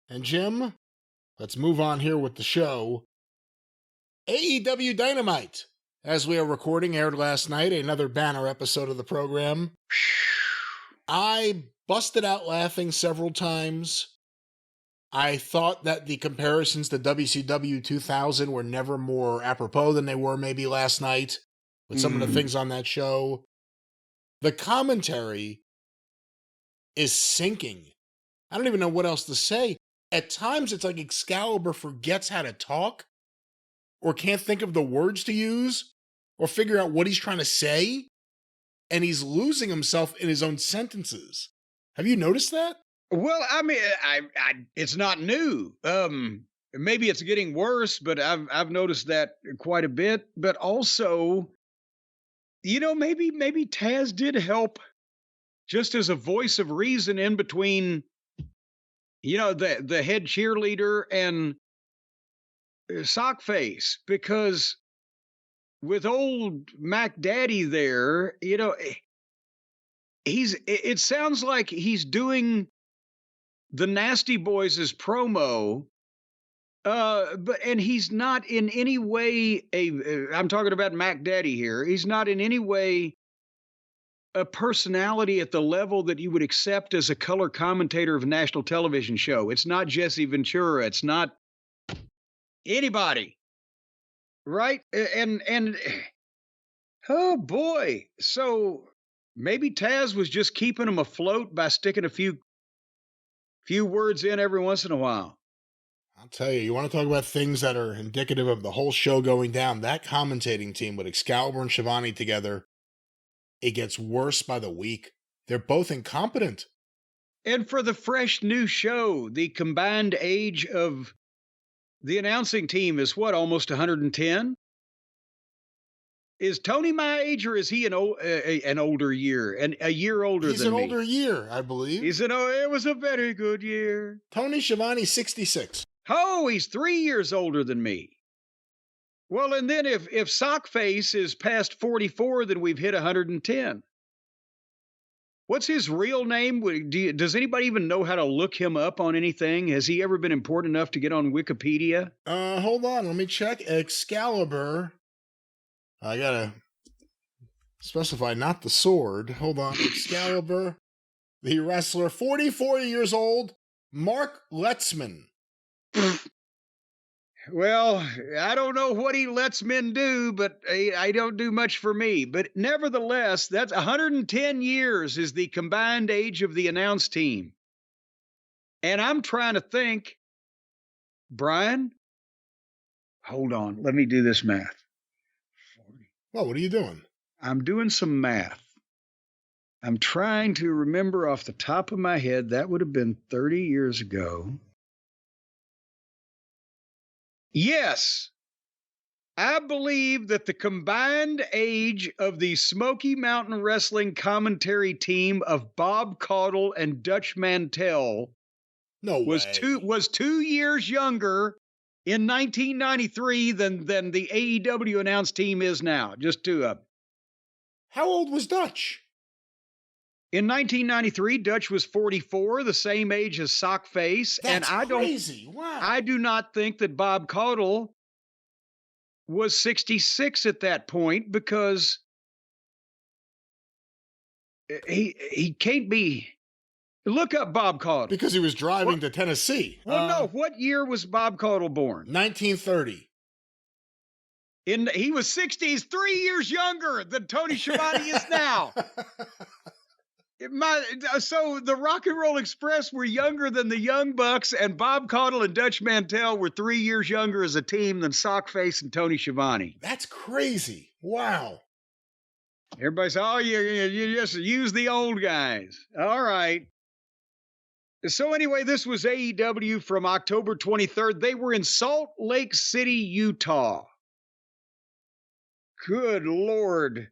And Jim, let's move on here with the show. AEW Dynamite, as we are recording, aired last night, another banner episode of the program. I busted out laughing several times. I thought that the comparisons to WCW 2000 were never more apropos than they were maybe last night with some of the things on that show. The commentary is sinking. I don't even know what else to say. At times, it's like Excalibur forgets how to talk or can't think of the words to use or figure out what he's trying to say, and he's losing himself in his own sentences. Have you noticed that? Well, I mean, it's not new. Maybe it's getting worse, but I've noticed that quite a bit. But also, maybe Taz did help just as a voice of reason in between, the head cheerleader and Sockface, because with old Mac Daddy there, it sounds like he's doing the Nasty Boys' promo, and he's not in any way I'm talking about Mac Daddy here. He's not in any way a personality at the level that you would accept as a color commentator of a national television show. It's not Jesse Ventura. It's not anybody. Right? And oh boy. So maybe Taz was just keeping him afloat by sticking a few words in every once in a while. I'll tell you, you want to talk about things that are indicative of the whole show going down? That commentating team with Excalibur and Shivani together, it gets worse by the week. They're both incompetent. And for the fresh new show, the combined age of the announcing team is what, almost 110? Is Tony my age, or is he an older year, and a year older than me? He's an older year, I believe. It was a very good year. Tony Schiavone, 66. Oh, he's 3 years older than me. Well, and then if Sockface is past 44, then we've hit 110. What's his real name? Does anybody even know how to look him up on anything? Has he ever been important enough to get on Wikipedia? Hold on, let me check. Excalibur. I gotta specify not the sword. Hold on. Excalibur, the wrestler, 44 years old, Mark Letzman. Well, I don't know what he lets men do, but I don't do much for me. But nevertheless, that's 110 years is the combined age of the announced team. And I'm trying to think, Brian, hold on, let me do this math. Well, what are you doing? I'm doing some math. I'm trying to remember off the top of my head. That would have been 30 years ago. Yes, I believe that the combined age of the Smoky Mountain Wrestling commentary team of Bob Caudle and Dutch Mantell was 2 years younger in 1993 than the AEW announced team is now. Just two of them. How old was Dutch? In 1993, Dutch was 44, the same age as Sockface. That's crazy. Wow. I do not think that Bob Caudle was 66 at that point, because he can't be. Look up Bob Caudle. Because he was driving to Tennessee. Well, no. What year was Bob Caudle born? 1930. He was 60. He's 3 years younger than Tony Schiavone is now. So the Rock and Roll Express were younger than the Young Bucks, and Bob Caudle and Dutch Mantell were 3 years younger as a team than Sockface and Tony Schiavone. That's crazy. Wow. Everybody says, oh, you just use the old guys. All right. So anyway, this was AEW from October 23rd. They were in Salt Lake City, Utah. Good Lord.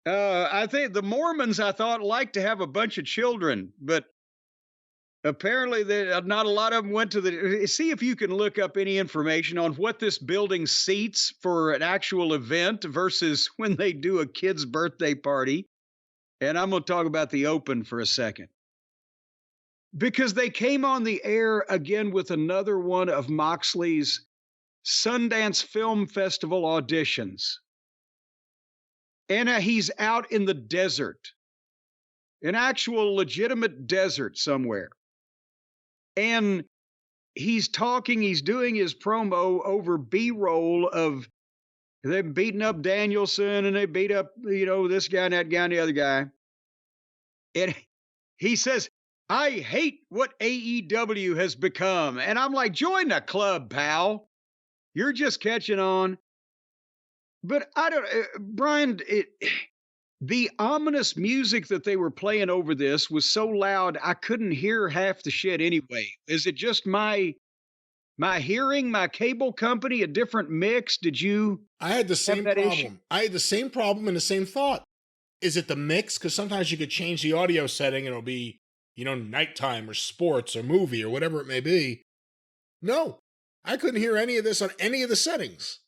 I think the Mormons, I thought, like to have a bunch of children, but apparently not a lot of them went to the... See if you can look up any information on what this building seats for an actual event versus when they do a kid's birthday party. And I'm going to talk about the Open for a second. because they came on the air again with another one of Moxley's Sundance Film Festival auditions. And he's out in the desert, an actual legitimate desert somewhere. And he's doing his promo over B-roll of them beating up Danielson and they beat up, this guy and that guy and the other guy. And he says, I hate what AEW has become. And I'm like, join the club, pal. You're just catching on. But Brian, the ominous music that they were playing over this was so loud, I couldn't hear half the shit anyway. Is it just my hearing, my cable company, a different mix? Did you? I had the same problem. Issue? I had the same problem and the same thought. Is it the mix? Because sometimes you could change the audio setting and it'll be, nighttime or sports or movie or whatever it may be. No, I couldn't hear any of this on any of the settings.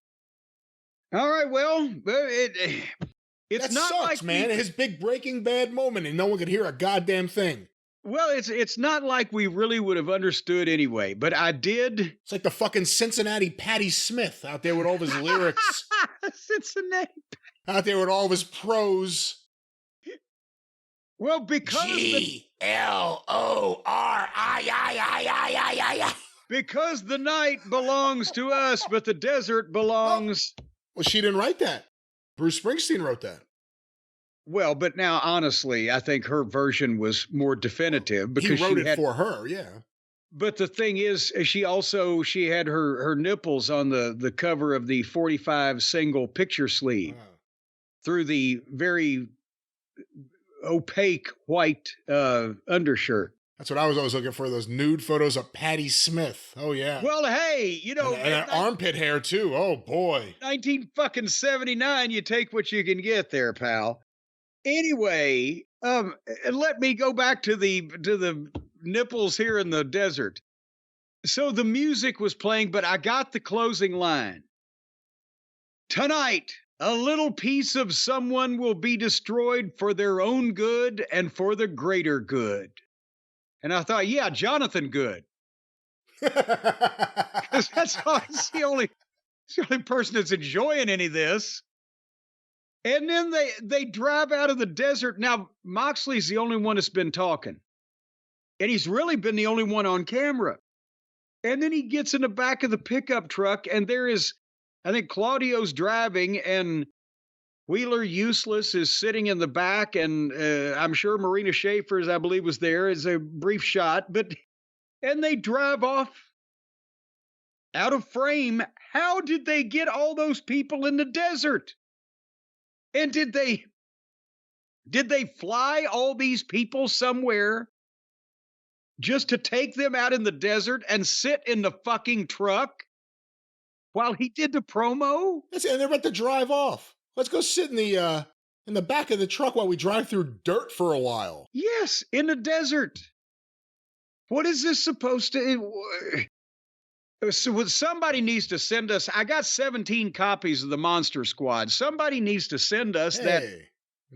All right, well, it's that not sucks, like man. His big Breaking Bad moment, and no one could hear a goddamn thing. Well, it's not like we really would have understood anyway, but I did. It's like the fucking Cincinnati Patti Smith out there with all of his lyrics. Cincinnati. Out there with all of his prose. Well, because Glori. Because the night belongs to us, but the desert belongs. Well, she didn't write that. Bruce Springsteen wrote that. Well, but now, honestly, I think her version was more definitive because he wrote it for her, yeah. But the thing is, she had her nipples on the cover of the 45 single picture sleeve through the very opaque white undershirt. That's what I was always looking for, those nude photos of Patti Smith. Oh, yeah. Well, hey, And that armpit hair, too. Oh, boy. 1979, you take what you can get there, pal. Anyway, let me go back to the nipples here in the desert. So the music was playing, but I got the closing line. Tonight, a little piece of someone will be destroyed for their own good and for the greater good. And I thought, yeah, Jonathan Good. Because he's the only person that's enjoying any of this. And then they drive out of the desert. Now, Moxley's the only one that's been talking. And he's really been the only one on camera. And then he gets in the back of the pickup truck, and there is, I think Claudio's driving, and Wheeler Useless is sitting in the back, and I'm sure Marina Schaefer's, I believe, was there as a brief shot. And they drive off out of frame. How did they get all those people in the desert? And did they fly all these people somewhere just to take them out in the desert and sit in the fucking truck while he did the promo? And they're about to drive off. Let's go sit in the back of the truck while we drive through dirt for a while. Yes, in the desert. What is this supposed to? So somebody needs to send us. I got 17 copies of the Monster Squad. Somebody needs to send us that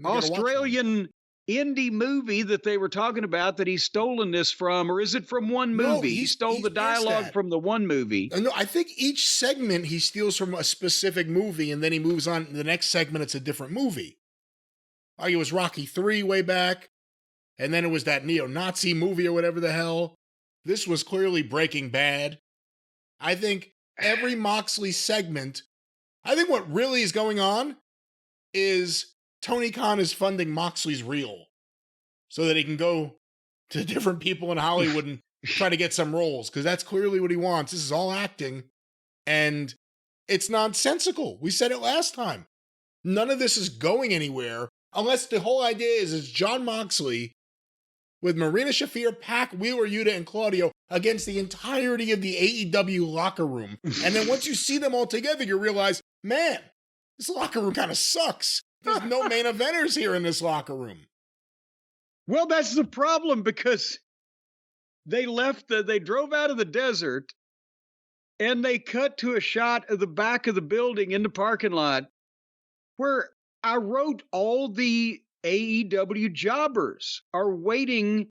Australian indie movie that they were talking about that he's stolen this from, or is it from one movie? No, he stole the dialogue from the one movie. No, I think each segment he steals from a specific movie, and then he moves on to the next segment. It's a different movie. Like it was Rocky 3 way back, and then it was that neo-Nazi movie or whatever the hell. This was clearly Breaking Bad. I think every Moxley segment, I think what really is going on is Tony Khan is funding Moxley's reel so that he can go to different people in Hollywood and try to get some roles, because that's clearly what he wants. This is all acting, and it's nonsensical. We said it last time. None of this is going anywhere unless the whole idea is it's Jon Moxley with Marina Shafir, Pac, Wheeler Yuta, and Claudio against the entirety of the AEW locker room. And then once you see them all together, you realize, man, this locker room kind of sucks. There's no main eventers here in this locker room. Well, that's the problem, because they drove out of the desert and they cut to a shot of the back of the building in the parking lot where I wrote all the AEW jobbers are waiting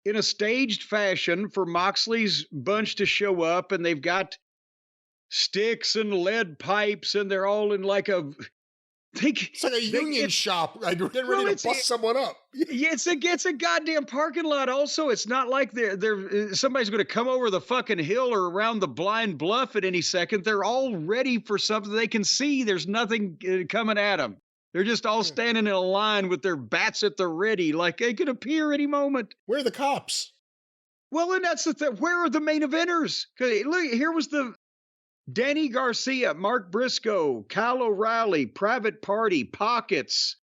in a staged fashion for Moxley's bunch to show up, and they've got sticks and lead pipes, and they're all in like a... It's like a union shop. Like getting ready to bust someone up. Yeah, it's a goddamn parking lot. Also, it's not like they're somebody's going to come over the fucking hill or around the blind bluff at any second. They're all ready for something they can see. There's nothing coming at them. They're just all standing in a line with their bats at the ready, like they could appear any moment. Where are the cops? Well, and that's the thing. Where are the main eventers? Because look, here was the Danny Garcia, Mark Briscoe, Kyle O'Reilly, Private Party, Pockets,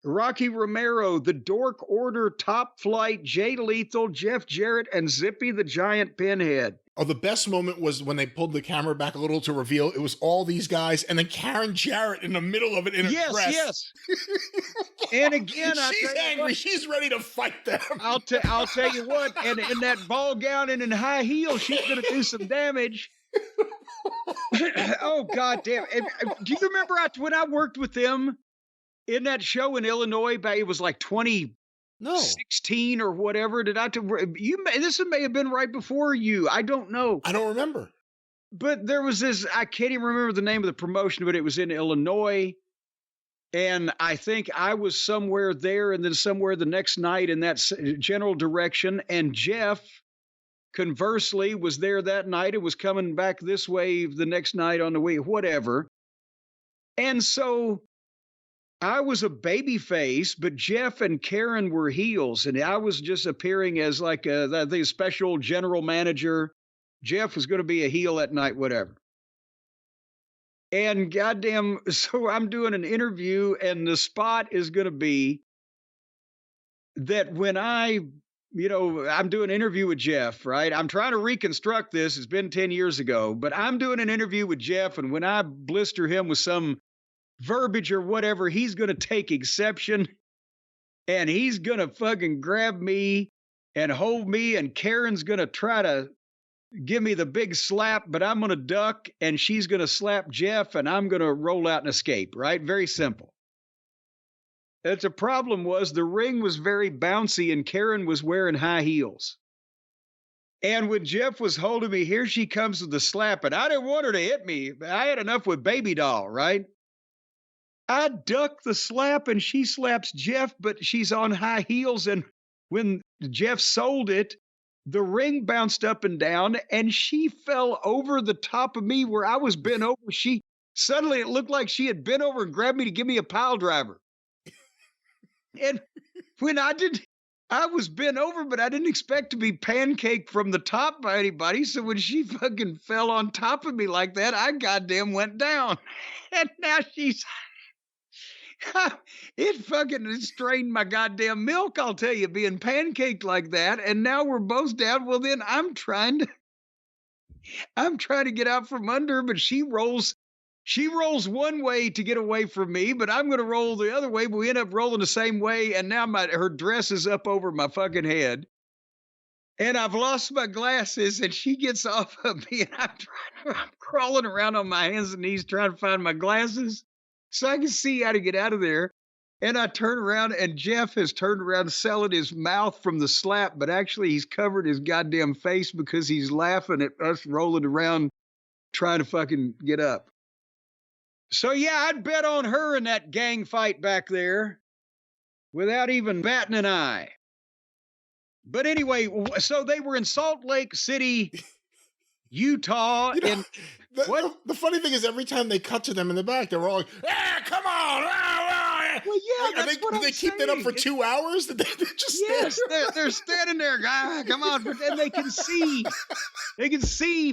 Rocky Romero, The Dork Order, Top Flight, Jay Lethal, Jeff Jarrett, and Zippy the Giant Pinhead. Oh, the best moment was when they pulled the camera back a little to reveal it was all these guys, and then Karen Jarrett in the middle of it in a dress. Yes. And again, she's angry. She's ready to fight them. I'll tell you what. And in that ball gown and in high heels, she's going to do some damage. Oh, goddamn. Do you remember when I worked with them in that show in Illinois? It was like 2016 or whatever. This may have been right before you. I don't know. I don't remember. But there was this, I can't even remember the name of the promotion, but it was in Illinois. And I think I was somewhere there and then somewhere the next night in that general direction. And Jeff, conversely, was there that night. It was coming back this way the next night on the way, whatever. And so I was a baby face, but Jeff and Karen were heels. And I was just appearing as like the special general manager. Jeff was going to be a heel that night, whatever. And goddamn, so I'm doing an interview, and the spot is going to be that when I'm doing an interview with Jeff, right? I'm trying to reconstruct this. It's been 10 years ago, but I'm doing an interview with Jeff, and when I blister him with some verbiage or whatever, he's going to take exception, and he's going to fucking grab me and hold me, and Karen's going to try to give me the big slap, but I'm going to duck, and she's going to slap Jeff, and I'm going to roll out and escape, right? Very simple. The problem was the ring was very bouncy, and Karen was wearing high heels. And when Jeff was holding me, here she comes with the slap, and I didn't want her to hit me. I had enough with Baby Doll, right? I duck the slap, and she slaps Jeff, but she's on high heels, and when Jeff sold it, the ring bounced up and down, and she fell over the top of me where I was bent over. Suddenly it looked like she had bent over and grabbed me to give me a pile driver. And when I was bent over, but I didn't expect to be pancaked from the top by anybody. So when she fucking fell on top of me like that, I goddamn went down. And now it fucking strained my goddamn milk, I'll tell you, being pancaked like that. And now we're both down. Well, then I'm trying to get out from under, but she rolls one way to get away from me, but I'm going to roll the other way, but we end up rolling the same way. And now her dress is up over my fucking head. And I've lost my glasses, and she gets off of me, and I'm crawling around on my hands and knees trying to find my glasses so I can see how to get out of there. And I turn around, and Jeff has turned around selling his mouth from the slap, but actually he's covered his goddamn face because he's laughing at us rolling around trying to fucking get up. So yeah, I'd bet on her in that gang fight back there without even batting an eye. But anyway, so they were in Salt Lake City, Utah. The funny thing is, every time they cut to them in the back, they were all like, come on. Well, yeah, that's what I'm saying. They keep that up for 2 hours? They're standing there, come on. But then they can see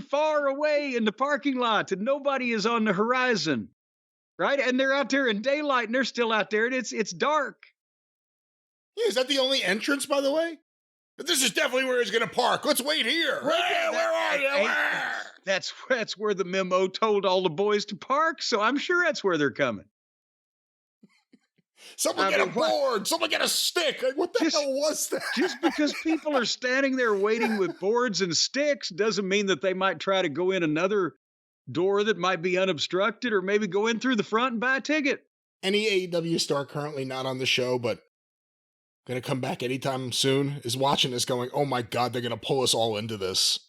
far away in the parking lot, and nobody is on the horizon, right? And they're out there in daylight, and they're still out there, and it's dark. Yeah, is that the only entrance, by the way? This is definitely where he's going to park. Let's wait here. Hey, where are you? That's where the memo told all the boys to park, so I'm sure that's where they're coming. Someone get a board. Someone get a stick. Like, what the hell was that? Just because people are standing there waiting with boards and sticks doesn't mean that they might try to go in another door that might be unobstructed, or maybe go in through the front and buy a ticket. Any AEW star currently not on the show, but going to come back anytime soon, is watching this going, oh my God, they're going to pull us all into this.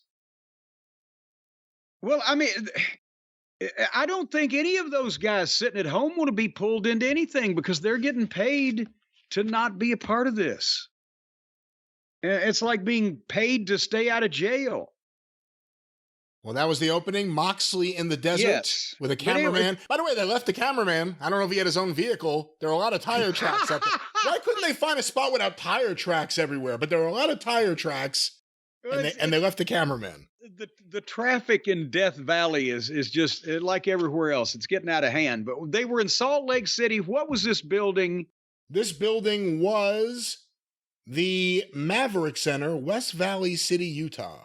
Well, I mean, I don't think any of those guys sitting at home want to be pulled into anything because they're getting paid to not be a part of this. It's like being paid to stay out of jail. Well, that was the opening. Moxley in the desert with a cameraman. By the way, they left the cameraman. I don't know if he had his own vehicle. There are a lot of tire tracks out there. Why couldn't they find a spot without tire tracks everywhere? But there are a lot of tire tracks, and they left the cameraman. The traffic in Death Valley is just like everywhere else. It's getting out of hand. But they were in Salt Lake City. What was this building? This building was the Maverick Center, West Valley City, Utah.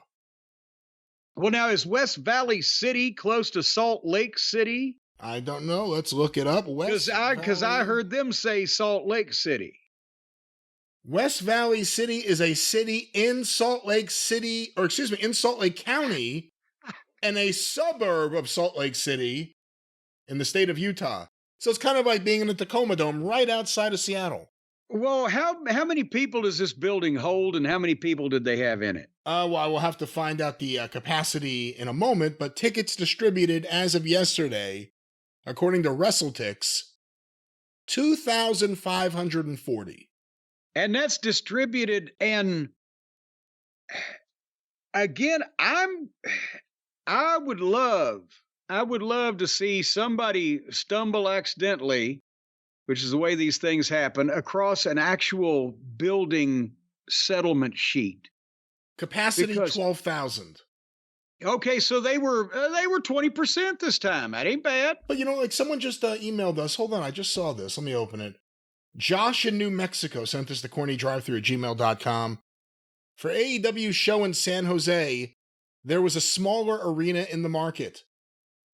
Well, now, is West Valley City close to Salt Lake City? I don't know. Let's look it up. Because I heard them say Salt Lake City. West Valley City is a city in Salt Lake City, or excuse me, in Salt Lake County, and a suburb of Salt Lake City in the state of Utah. So it's kind of like being in the Tacoma Dome right outside of Seattle. Well, how many people does this building hold, and how many people did they have in it? Well, I will have to find out the capacity in a moment, but tickets distributed as of yesterday, according to WrestleTix, 2,540. And that's distributed, and again, I would love to see somebody stumble accidentally, which is the way these things happen, across an actual building settlement sheet. Capacity 12,000. Okay, so they were 20% this time. That ain't bad. But like someone just emailed us. Hold on, I just saw this. Let me open it. Josh in New Mexico sent us to CornyDriveThru@gmail.com. For AEW show in San Jose, there was a smaller arena in the market.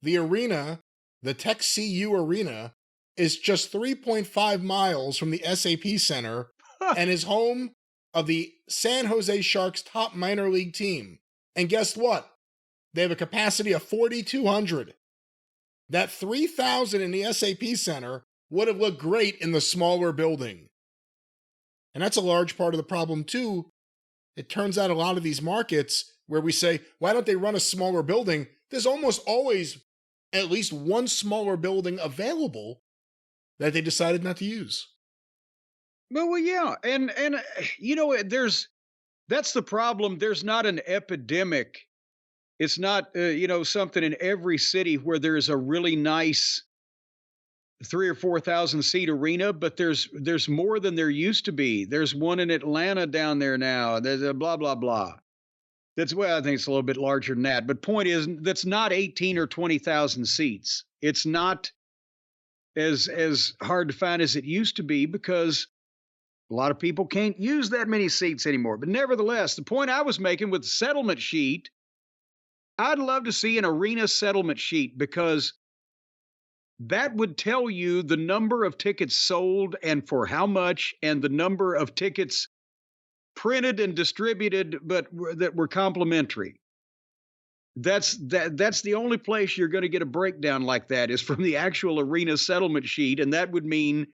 The arena, the Tech CU Arena, is just 3.5 miles from the SAP Center and is home of the San Jose Sharks' top minor league team. And guess what? They have a capacity of 4,200. That 3,000 in the SAP Center would have looked great in the smaller building. And that's a large part of the problem, too. It turns out a lot of these markets where we say, why don't they run a smaller building? There's almost always at least one smaller building available that they decided not to use. Well, yeah. And that's the problem. There's not an epidemic. It's not, something in every city where there's a really nice 3,000 or 4,000 seat arena, but there's more than there used to be. There's one in Atlanta down there now. There's a blah, blah, blah. I think it's a little bit larger than that. But point is, that's not 18 or 20,000 seats. It's not as hard to find as it used to be because a lot of people can't use that many seats anymore. But nevertheless, the point I was making with the settlement sheet, I'd love to see an arena settlement sheet because that would tell you the number of tickets sold and for how much, and the number of tickets printed and distributed, but that were complimentary. That's the only place you're going to get a breakdown like that is from the actual arena settlement sheet, and that would mean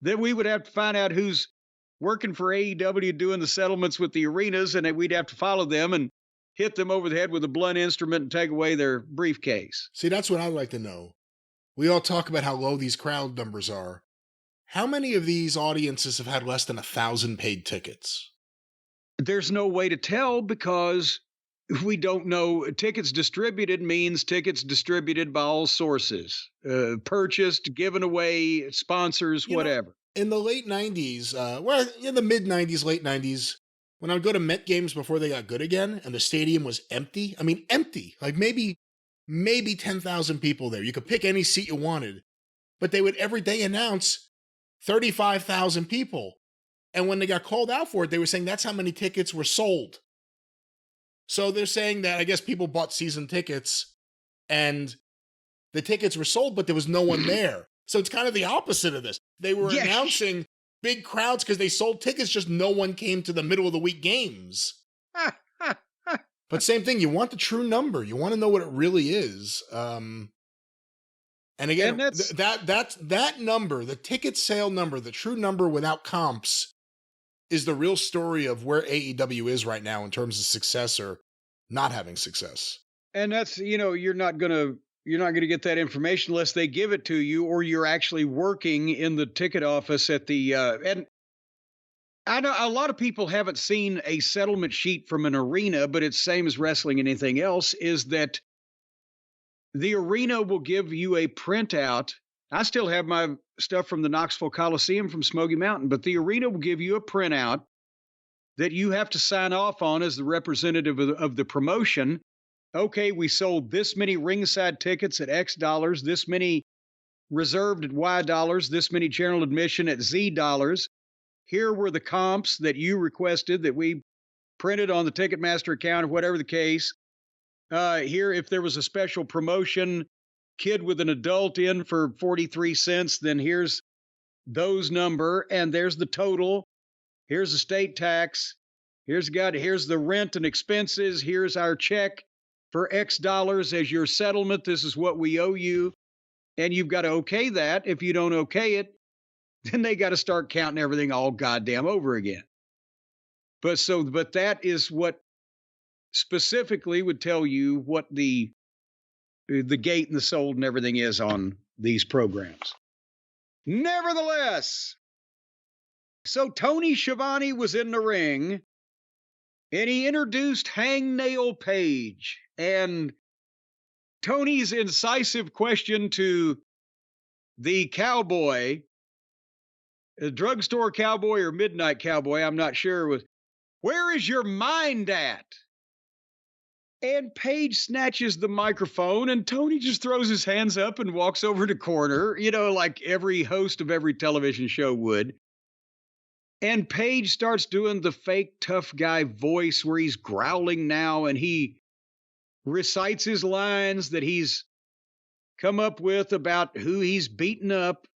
that we would have to find out who's working for AEW doing the settlements with the arenas, and we'd have to follow them and hit them over the head with a blunt instrument and take away their briefcase. See, that's what I'd like to know. We all talk about how low these crowd numbers are. How many of these audiences have had less than 1,000 paid tickets? There's no way to tell because we don't know. Tickets distributed means tickets distributed by all sources, purchased, given away, sponsors, whatever. In the late 90s, in the mid 90s, late 90s, when I would go to Met games before they got good again and the stadium was empty, empty, like maybe 10,000 people there. You could pick any seat you wanted, but they would every day announce 35,000 people. And when they got called out for it, they were saying that's how many tickets were sold. So they're saying that I guess people bought season tickets and the tickets were sold, but there was no one there. So it's kind of the opposite of this. They were announcing big crowds because they sold tickets, just no one came to the middle of the week games. But same thing, you want the true number. You want to know what it really is. And again, that number, the ticket sale number, the true number without comps, is the real story of where AEW is right now in terms of success or not having success. And that's, you're not gonna get that information unless they give it to you, or you're actually working in the ticket office at the and I know a lot of people haven't seen a settlement sheet from an arena, but it's same as wrestling and anything else, is that the arena will give you a printout. I still have my stuff from the Knoxville Coliseum from Smoky Mountain, but the arena will give you a printout that you have to sign off on as the representative of the promotion. Okay, we sold this many ringside tickets at X dollars, this many reserved at Y dollars, this many general admission at Z dollars. Here were the comps that you requested that we printed on the Ticketmaster account, or whatever the case. Here, if there was a special promotion, kid with an adult in for 43 cents, then here's those number, and there's the total. Here's the state tax. Here's the rent and expenses. Here's our check for X dollars as your settlement. This is what we owe you. And you've got to okay that. If you don't okay it, then they got to start counting everything all goddamn over again. But that is what specifically would tell you what the gate and the sold and everything is on these programs. Nevertheless, so Tony Schiavone was in the ring, and he introduced Hangnail Page. And Tony's incisive question to the cowboy, a drugstore cowboy or midnight cowboy, I'm not sure, was, "Where is your mind at?" And Page snatches the microphone, and Tony just throws his hands up and walks over to corner, like every host of every television show would. And Page starts doing the fake tough guy voice where he's growling now, and he recites his lines that he's come up with about who he's beaten up.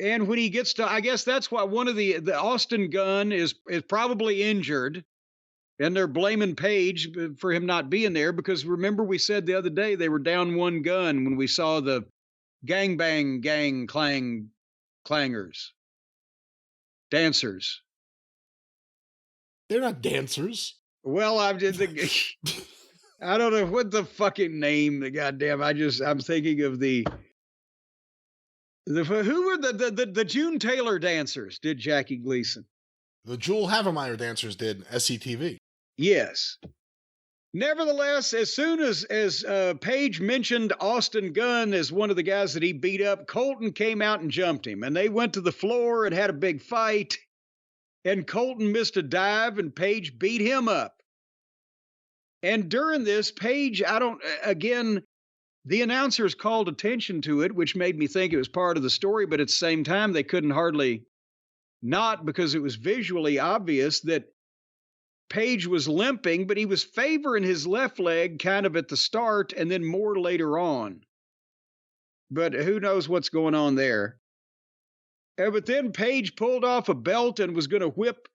And when he gets to, I guess that's why one of the Austin Gunn is probably injured, and they're blaming Page for him not being there, because remember we said the other day they were down one gun when we saw the gangbang gang clangers. Dancers. They're not dancers. Well, I don't know what the fucking name, the goddamn, I'm thinking of who were the June Taylor dancers, did Jackie Gleason. The Jewel Havemeyer dancers did SCTV. Yes. Nevertheless, as soon as Page mentioned Austin Gunn as one of the guys that he beat up, Colton came out and jumped him, and they went to the floor and had a big fight, and Colton missed a dive, and Page beat him up. And during this, Page, the announcers called attention to it, which made me think it was part of the story, but at the same time, they couldn't hardly not, because it was visually obvious that Page was limping, but he was favoring his left leg kind of at the start and then more later on. But who knows what's going on there. But then Page pulled off a belt and was going to whip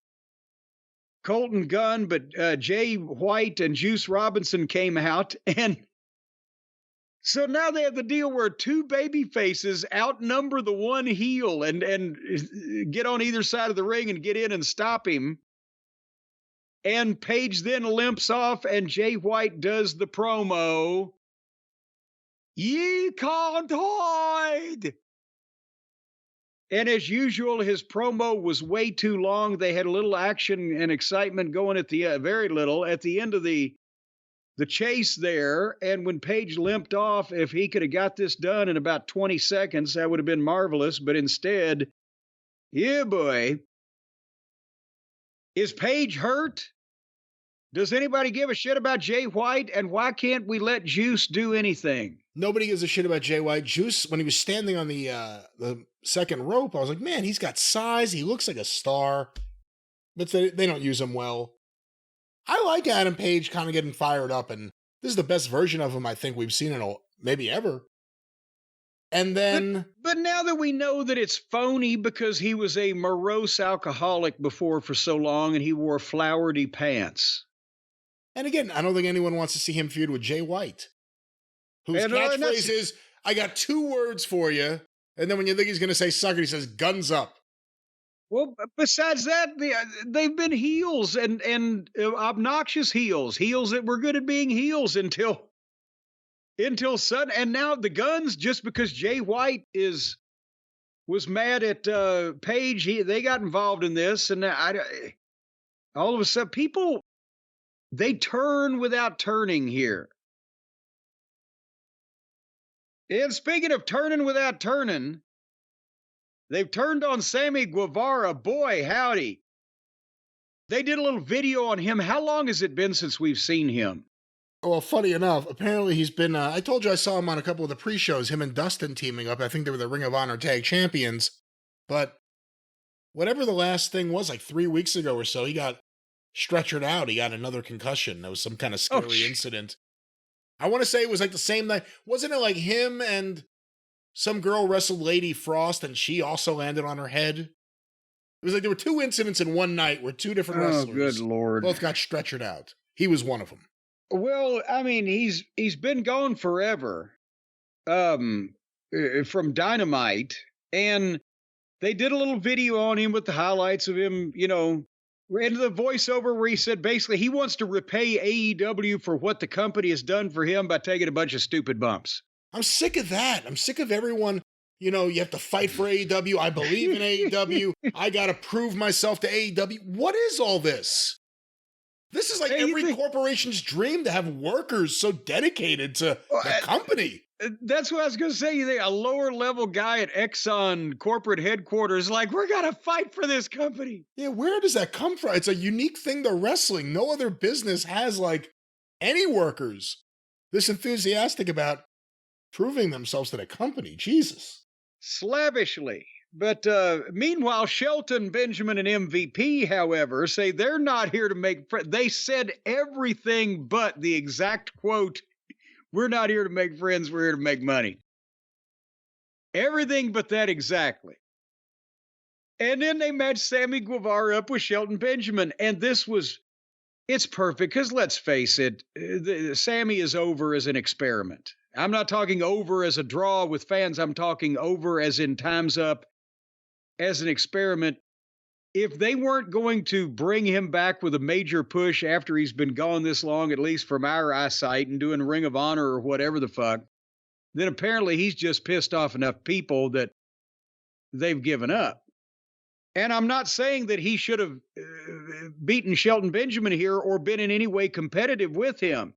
Colton Gunn, but Jay White and Juice Robinson came out, and so now they have the deal where two baby faces outnumber the one heel and get on either side of the ring and get in and stop him. And Page then limps off, and Jay White does the promo. "Ye can't hide." And as usual, his promo was way too long. They had a little action and excitement going at the very little at the end of the chase there. And when Page limped off, if he could have got this done in about 20 seconds, that would have been marvelous. But instead, yeah, boy. Is Page hurt? Does anybody give a shit about Jay White? And why can't we let Juice do anything? Nobody gives a shit about Jay White. Juice, when he was standing on the second rope, I was like, man, he's got size. He looks like a star. But they don't use him well. I like Adam Page kind of getting fired up, and this is the best version of him I think we've seen in maybe ever. And then... But now that we know that it's phony because he was a morose alcoholic before for so long and he wore flowery pants. And again, I don't think anyone wants to see him feud with Jay White, whose catchphrase is, "I got 2 words for you," and then when you think he's going to say "sucker," he says "guns up." Well, besides that, they've been heels and obnoxious heels that were good at being heels until sudden. And now the Guns, just because Jay White was mad at Paige, they got involved in this, and all of a sudden, people they turn without turning here. And speaking of turning without turning, they've turned on Sammy Guevara. Boy, howdy. They did a little video on him. How long has it been since we've seen him? Well, funny enough, apparently he's been, I told you I saw him on a couple of the pre-shows, him and Dustin teaming up. I think they were the Ring of Honor Tag Champions. But whatever the last thing was, like 3 weeks ago or so, he got stretchered out. He got another concussion. There was some kind of scary incident. I want to say it was like the same night. Wasn't it like him and some girl wrestled Lady Frost and she also landed on her head? It was like there were 2 incidents in one night where 2 different wrestlers good Lord. both got stretchered out. He was one of them. Well, I mean, he's been gone forever from Dynamite, and they did a little video on him with the highlights of him, into the voiceover where he said basically he wants to repay AEW for what the company has done for him by taking a bunch of stupid bumps. I'm sick of that. I'm sick of everyone, you have to fight for AEW. I believe in AEW. I got to prove myself to AEW. What is all this? This is like every corporation's dream to have workers so dedicated to the company. That's what I was going to say. You think a lower level guy at Exxon corporate headquarters, like, we're going to fight for this company. Yeah, where does that come from? It's a unique thing to wrestling. No other business has like any workers this enthusiastic about proving themselves to the company. Jesus. Slavishly. But meanwhile, Shelton, Benjamin, and MVP, however, say they're not here to make friends. They said everything but the exact quote, "We're not here to make friends, we're here to make money." Everything but that exactly. And then they matched Sammy Guevara up with Shelton Benjamin. And it's perfect because let's face it, Sammy is over as an experiment. I'm not talking over as a draw with fans. I'm talking over as in time's up. As an experiment. If they weren't going to bring him back with a major push after he's been gone this long, at least from our eyesight, and doing Ring of Honor or whatever the fuck, then apparently he's just pissed off enough people that they've given up. And I'm not saying that he should have beaten Shelton Benjamin here or been in any way competitive with him.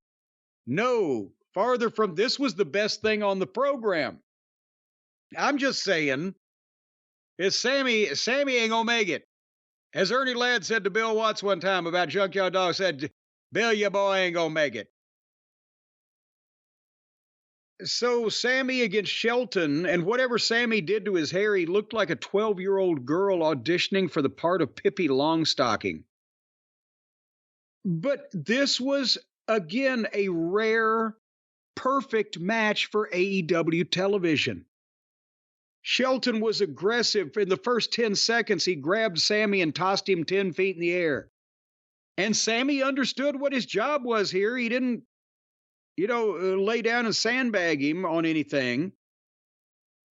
No, farther from. This was the best thing on the program. I'm just saying, Sammy ain't gonna make it. As Ernie Ladd said to Bill Watts one time about Junkyard Dog, said, "Bill, your boy ain't gonna make it." So Sammy against Shelton, and whatever Sammy did to his hair, he looked like a 12-year-old girl auditioning for the part of Pippi Longstocking. But this was, again, a rare, perfect match for AEW television. Shelton was aggressive. In the first 10 seconds, he grabbed Sammy and tossed him 10 feet in the air. And Sammy understood what his job was here. He didn't, lay down and sandbag him on anything.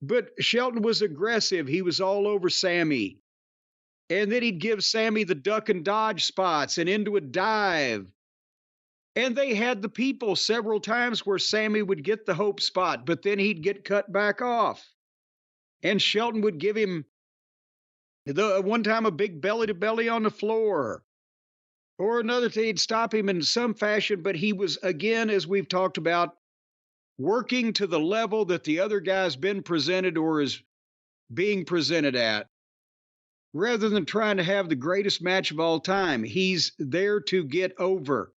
But Shelton was aggressive. He was all over Sammy. And then he'd give Sammy the duck and dodge spots and into a dive. And they had the people several times where Sammy would get the hope spot, but then he'd get cut back off. And Shelton would give him one time a big belly to belly on the floor. Or another thing, he'd stop him in some fashion, but he was, again, as we've talked about, working to the level that the other guy's been presented or is being presented at. Rather than trying to have the greatest match of all time, he's there to get over.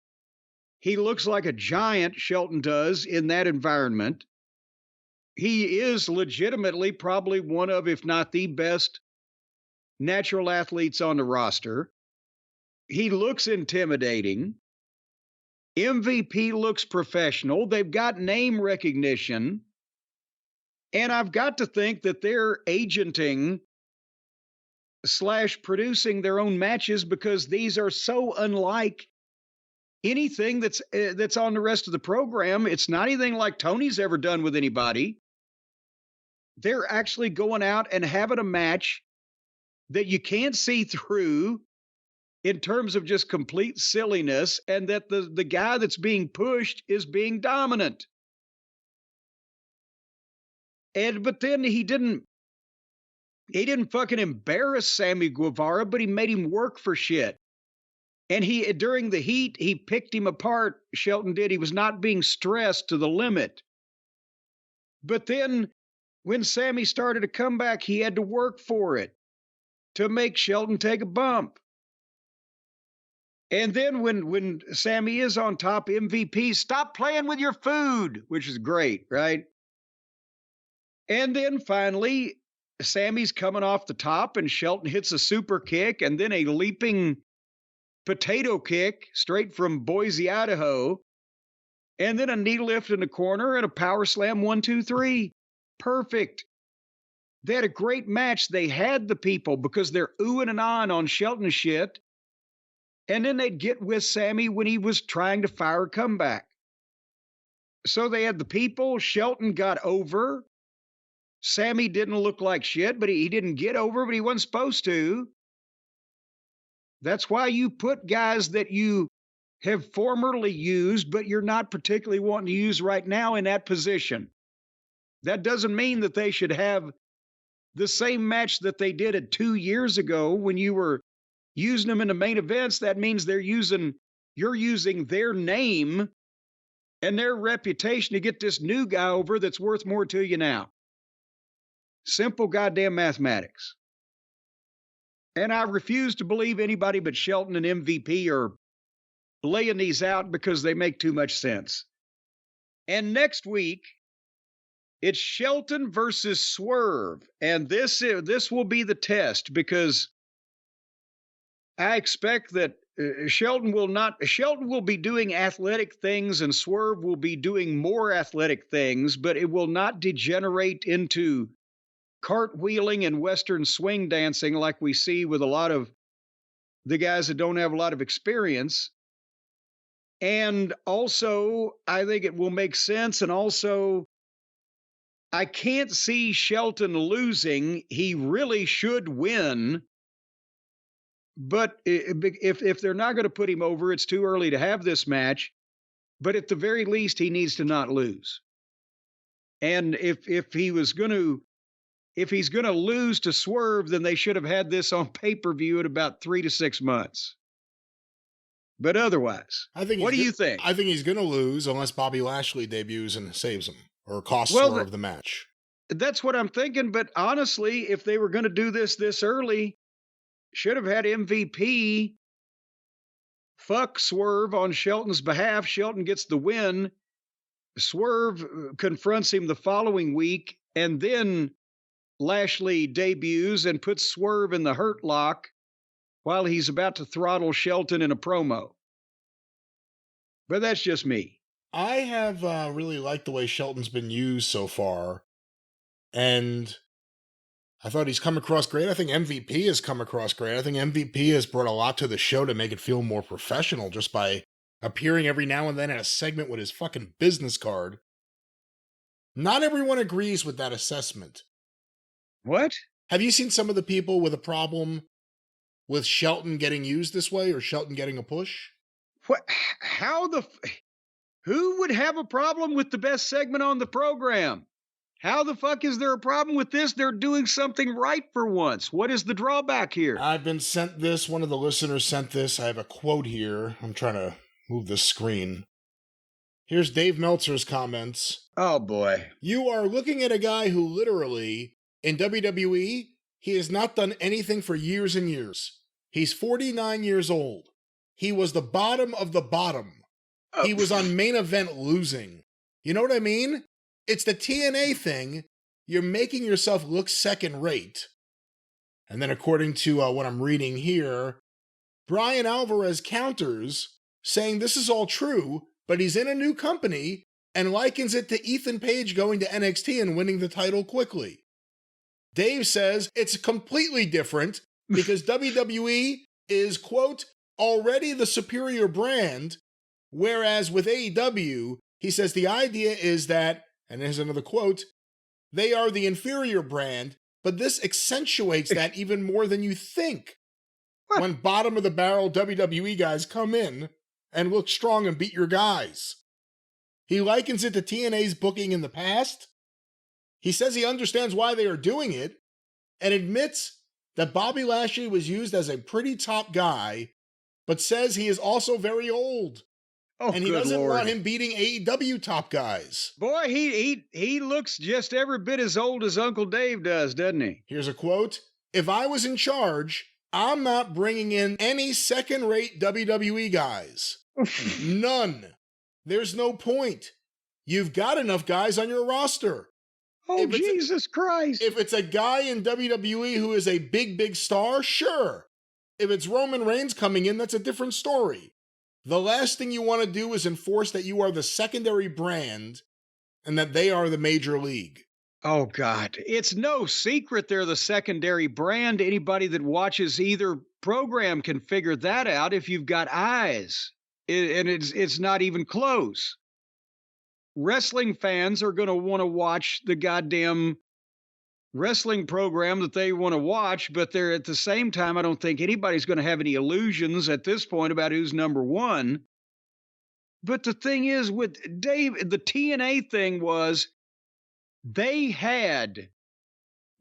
He looks like a giant, Shelton does, in that environment. He is legitimately probably one of, if not the best, natural athletes on the roster. He looks intimidating. MVP looks professional. They've got name recognition. And I've got to think that they're agenting / producing their own matches because these are so unlike anything that's on the rest of the program. It's not anything like Tony's ever done with anybody. They're actually going out and having a match that you can't see through in terms of just complete silliness, and that the guy that's being pushed is being dominant. But then he didn't fucking embarrass Sammy Guevara, but he made him work for shit. And during the heat, he picked him apart. Shelton did. He was not being stressed to the limit. But then when Sammy started a comeback, he had to work for it to make Shelton take a bump. And then when Sammy is on top, MVP, stop playing with your food, which is great, right? And then finally, Sammy's coming off the top and Shelton hits a super kick and then a leaping potato kick straight from Boise, Idaho. And then a knee lift in the corner and a power slam 1, 2, 3. Perfect. They had a great match. They had the people because they're oohing and ahhing on Shelton shit. And then they'd get with Sammy when he was trying to fire a comeback. So they had the people. Shelton got over. Sammy didn't look like shit, but he didn't get over, but he wasn't supposed to. That's why you put guys that you have formerly used, but you're not particularly wanting to use right now in that position. That doesn't mean that they should have the same match that they did at 2 years ago when you were using them in the main events. That means you're using their name and their reputation to get this new guy over that's worth more to you now. Simple goddamn mathematics. And I refuse to believe anybody but Shelton and MVP are laying these out because they make too much sense. And next week, it's Shelton versus Swerve. And this will be the test because I expect that Shelton will be doing athletic things and Swerve will be doing more athletic things, but it will not degenerate into cartwheeling and Western swing dancing like we see with a lot of the guys that don't have a lot of experience. And also, I think it will make sense. And also, I can't see Shelton losing. He really should win. But if they're not going to put him over, it's too early to have this match. But at the very least, he needs to not lose. And if he's going to lose to Swerve, then they should have had this on pay-per-view in about 3 to 6 months. But otherwise, what do you think? I think he's going to lose unless Bobby Lashley debuts and saves him or costs Swerve the match. That's what I'm thinking. But honestly, if they were going to do this early, should have had MVP fuck Swerve on Shelton's behalf. Shelton gets the win. Swerve confronts him the following week, and then Lashley debuts and puts Swerve in the hurt lock while he's about to throttle Shelton in a promo. But that's just me. I have really liked the way Shelton's been used so far. And I thought he's come across great. I think MVP has come across great. I think MVP has brought a lot to the show to make it feel more professional just by appearing every now and then in a segment with his fucking business card. Not everyone agrees with that assessment. What? Have you seen some of the people with a problem with Shelton getting used this way or Shelton getting a push? What? Who would have a problem with the best segment on the program? How the fuck is there a problem with this? They're doing something right for once. What is the drawback here? I've been sent this. One of the listeners sent this. I have a quote here. I'm trying to move this screen. Here's Dave Meltzer's comments. Oh, boy. You are looking at a guy who literally, in WWE, he has not done anything for years and years. He's 49 years old. He was the bottom of the bottom. Oh. He was on main event losing. You know what I mean? It's the TNA thing. You're making yourself look second rate. And then according to what I'm reading here, Brian Alvarez counters saying this is all true, but he's in a new company and likens it to Ethan Page going to NXT and winning the title quickly. Dave says it's completely different because WWE is, quote, already the superior brand, whereas with AEW, he says the idea is that, and here's another quote, they are the inferior brand But this accentuates that even more than you think. What? When bottom of the barrel WWE guys come in and look strong and beat your guys. He likens it to TNA's booking in the past. He says he understands why they are doing it and admits that Bobby Lashley was used as a pretty top guy, but says he is also very old. Oh, and he good doesn't Lord. want him beating AEW top guys. Boy, he looks just every bit as old as Uncle Dave does, doesn't he? Here's a quote. If I was in charge, I'm not bringing in any second-rate WWE guys. None. There's no point. You've got enough guys on your roster. Oh, Jesus Christ. If it's a guy in WWE who is a big star, sure. If it's Roman Reigns coming in, that's a different story. The last thing you want to do is enforce that you are the secondary brand and that they are the major league. Oh, God. It's no secret they're the secondary brand. Anybody that watches either program can figure that out if you've got eyes. And it's not even close. Wrestling fans are going to want to watch the goddamn wrestling program that they want to watch, but they're at the same time, I don't think anybody's going to have any illusions at this point about who's number one. But the thing is with Dave, the TNA thing was they had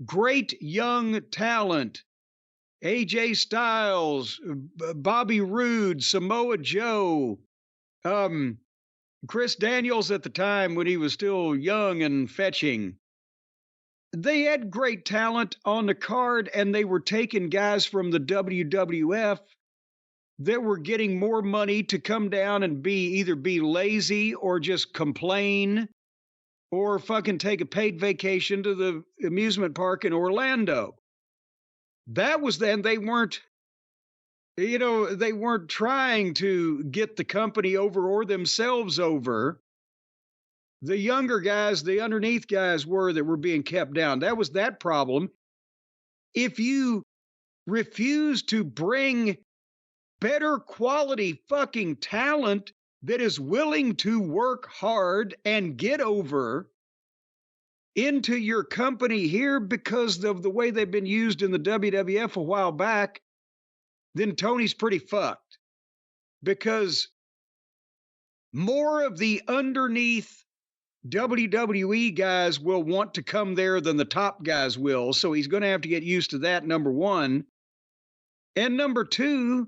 great young talent. AJ Styles, Bobby Roode, Samoa Joe, Chris Daniels at the time when he was still young and fetching. They had great talent on the card, and they were taking guys from the WWF that were getting more money to come down and either be lazy or just complain or fucking take a paid vacation to the amusement park in Orlando. That was then. They weren't trying to get the company over or themselves over. The younger guys, the underneath guys that were being kept down. That was that problem. If you refuse to bring better quality fucking talent that is willing to work hard and get over into your company here because of the way they've been used in the WWF a while back, then Tony's pretty fucked. Because more of the underneath WWE guys will want to come there than the top guys will. So he's going to have to get used to that, number one. And number two,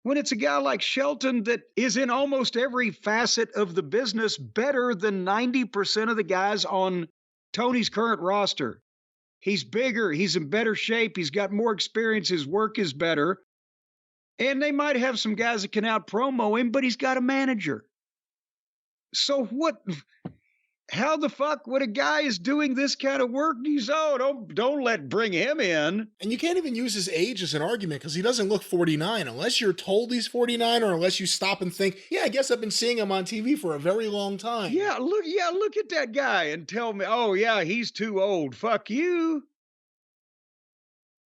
when it's a guy like Shelton that is in almost every facet of the business better than 90% of the guys on Tony's current roster. He's bigger. He's in better shape. He's got more experience. His work is better. And they might have some guys that can out-promo him, but he's got a manager. So how the fuck when a guy is doing this kind of work, don't bring him in. And you can't even use his age as an argument because he doesn't look 49 unless you're told he's 49 or unless you stop and think, yeah, I guess I've been seeing him on TV for a very long time. Yeah, look at that guy and tell me, oh yeah, he's too old. Fuck you.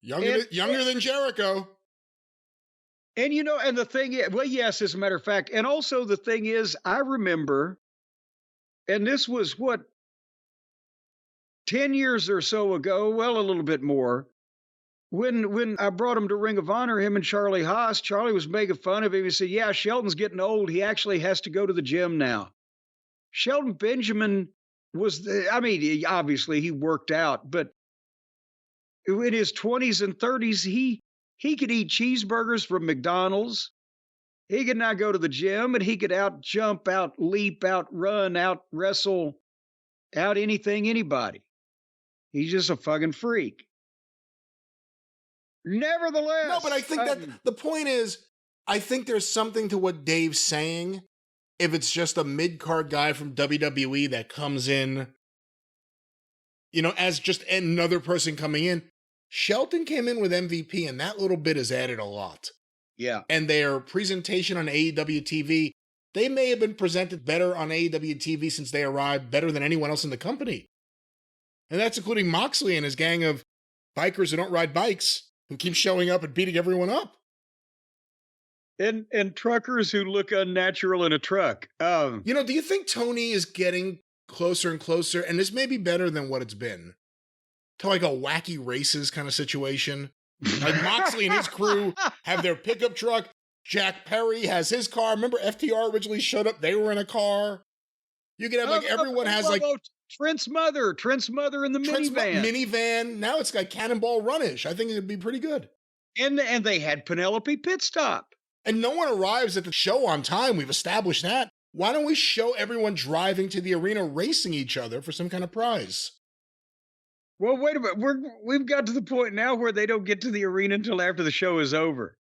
Younger than Jericho. And and the thing is, well, yes, as a matter of fact, and also the thing is, I remember, and this was 10 years or so ago, well, a little bit more, when I brought him to Ring of Honor, him and Charlie Haas, Charlie was making fun of him. He said, yeah, Shelton's getting old. He actually has to go to the gym now. Shelton Benjamin obviously he worked out, but in his 20s and 30s, he could eat cheeseburgers from McDonald's. He could now go to the gym and he could out-jump, out-leap, out-run, out-wrestle, out-anything, anybody. He's just a fucking freak. Nevertheless. No, but I think that the point is, I think there's something to what Dave's saying. If it's just a mid-card guy from WWE that comes in, as just another person coming in. Shelton came in with MVP, and that little bit has added a lot. Yeah. And their presentation on AEW TV, they may have been presented better on AEW TV since they arrived, better than anyone else in the company. And that's including Moxley and his gang of bikers who don't ride bikes, who keep showing up and beating everyone up. And truckers who look unnatural in a truck. Do you think Tony is getting closer and closer, and this may be better than what it's been, to like a Wacky Races kind of situation. Like Moxley and his crew have their pickup truck. Jack Perry has his car. Remember FTR originally showed up? They were in a car. You could have like everyone has like Trent's mother in the minivan. Now it's like Cannonball Run-ish. I think it'd be pretty good. And they had Penelope Pit Stop. And no one arrives at the show on time. We've established that. Why don't we show everyone driving to the arena racing each other for some kind of prize? Well, wait a minute. We've got to the point now where they don't get to the arena until after the show is over.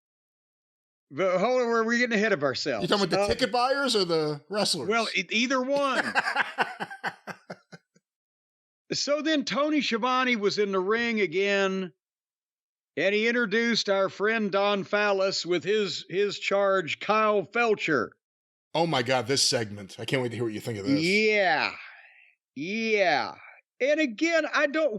But hold on, we're getting ahead of ourselves. You talking about the ticket buyers or the wrestlers? Well, either one. So then Tony Schiavone was in the ring again, and he introduced our friend Don Fallis with his charge, Kyle Felcher. Oh my God, this segment. I can't wait to hear what you think of this. Yeah. And again,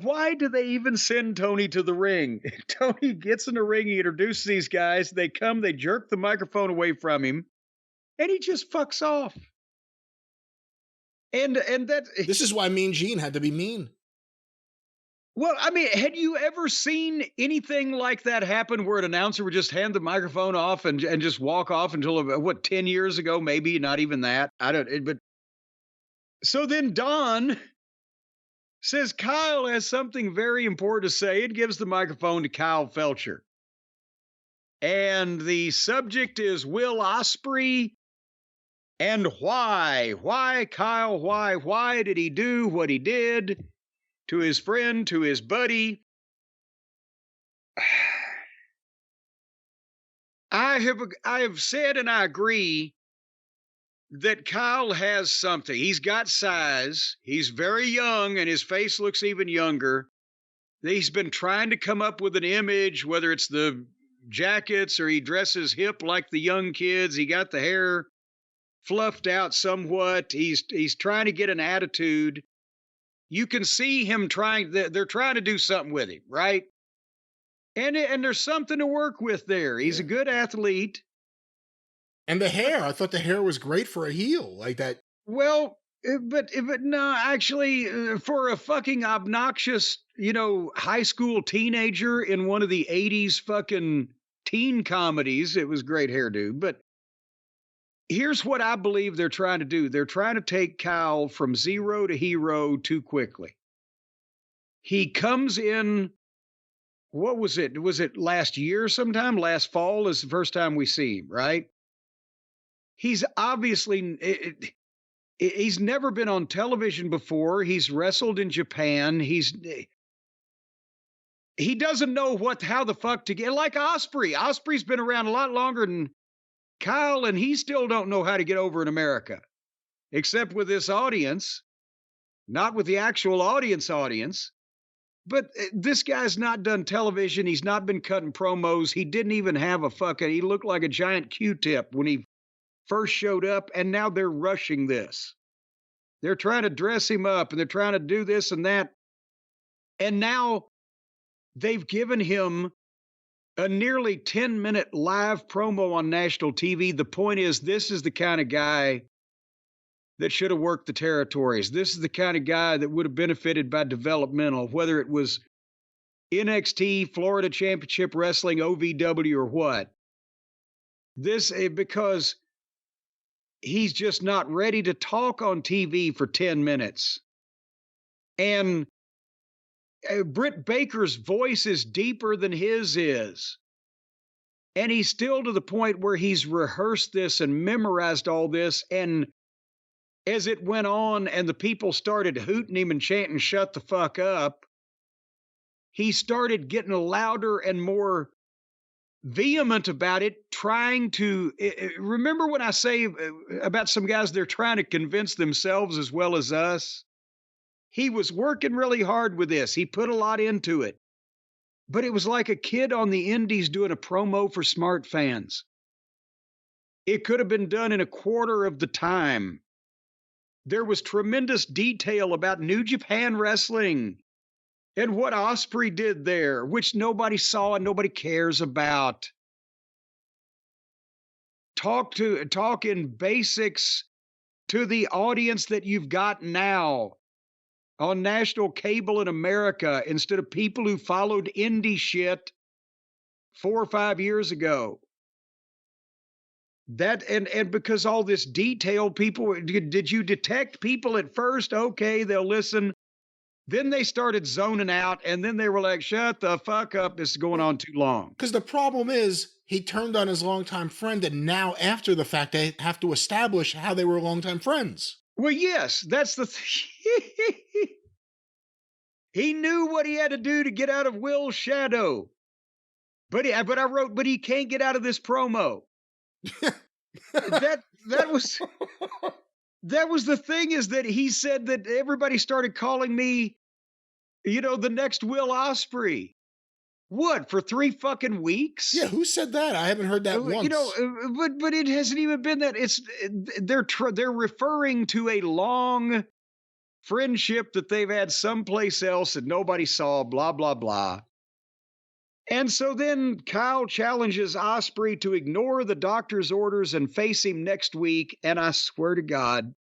why do they even send Tony to the ring? Tony gets in the ring, he introduces these guys, they come, they jerk the microphone away from him, and he just fucks off. And this is why Mean Gene had to be mean. Well, I mean, had you ever seen anything like that happen where an announcer would just hand the microphone off and just walk off until 10 years ago, maybe not even that. But so then Don says Kyle has something very important to say and gives the microphone to Kyle Felcher. And the subject is Will Ospreay and why. Why, Kyle, why? Why did he do what he did to his friend, to his buddy? I have said, and I agree, that Kyle has something. He's got size. He's very young, and his face looks even younger. He's been trying to come up with an image, whether it's the jackets or he dresses hip like the young kids. He got the hair fluffed out somewhat. He's trying to get an attitude. You can see him trying. They're trying to do something with him, right? And there's something to work with there. He's a good athlete. And the hair, I thought the hair was great for a heel like that. Well, but no, actually, for a fucking obnoxious, high school teenager in one of the 80s fucking teen comedies, it was great hairdo. But here's what I believe they're trying to do. They're trying to take Kyle from zero to hero too quickly. He comes in, what was it? Was it last year sometime? Last fall is the first time we see him, right? He's obviously, he's never been on television before. He's wrestled in Japan. He doesn't know how the fuck to get, like Ospreay. Ospreay's been around a lot longer than Kyle, and he still don't know how to get over in America, except with this audience, not with the actual audience. But this guy's not done television. He's not been cutting promos. He didn't even have he looked like a giant Q-tip when he first showed up, and now they're rushing this. They're trying to dress him up, and they're trying to do this and that. And now they've given him a nearly 10-minute live promo on national TV. The point is, this is the kind of guy that should have worked the territories. This is the kind of guy that would have benefited by developmental, whether it was NXT, Florida Championship Wrestling, OVW, or what. Because he's just not ready to talk on TV for 10 minutes. And Britt Baker's voice is deeper than his is. And he's still to the point where he's rehearsed this and memorized all this. And as it went on and the people started hooting him and chanting, "Shut the fuck up," he started getting louder and more vehement about it, trying to remember when I say about some guys, they're trying to convince themselves as well as us. He was working really hard with this. He put a lot into it, but it was like a kid on the indies doing a promo for smart fans. It could have been done in a quarter of the time. There was tremendous detail about New Japan Wrestling and what Ospreay did there, which nobody saw and nobody cares about. Talk in basics to the audience that you've got now. on national cable in America instead of people who followed indie shit 4 or 5 years ago. That and because all this detail, people, did you detect people at first? Okay, they'll listen. Then they started zoning out, and then they were like, shut the fuck up, this is going on too long. Because the problem is, he turned on his longtime friend, and now after the fact, they have to establish how they were longtime friends. Well, yes, that's the thing. He knew what he had to do to get out of Will's shadow. But I wrote, but he can't get out of this promo. that was the thing, is that he said that everybody started calling me, the next Will Ospreay. What, for 3 fucking weeks? Yeah, who said that? I haven't heard that once. But it hasn't even been that. They're referring to a long friendship that they've had someplace else that nobody saw, blah, blah, blah. And so then Kyle challenges Ospreay to ignore the doctor's orders and face him next week. And I swear to God,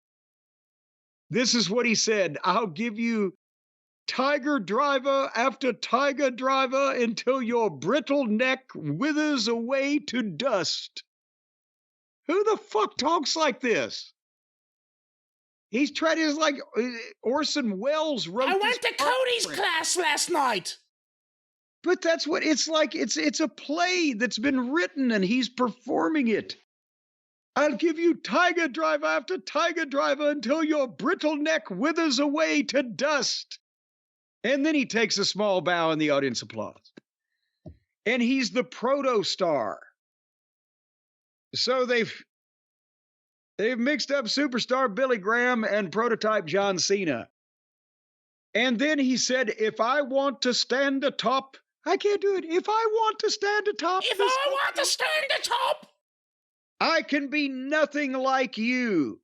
this is what he said. I'll give you Tiger Driver after Tiger Driver until your brittle neck withers away to dust. Who the fuck talks like this? He's trying to, like, Orson Welles wrote. I went to Cody's class last night. But that's what it's like. It's a play that's been written and he's performing it. I'll give you Tiger Driver after Tiger Driver until your brittle neck withers away to dust. And then he takes a small bow and the audience applauds. And he's the proto-star. So they've mixed up superstar Billy Graham and prototype John Cena. And then he said, if I want to stand atop, I can't do it. If I want to stand atop. If I want to stand atop, I can be nothing like you.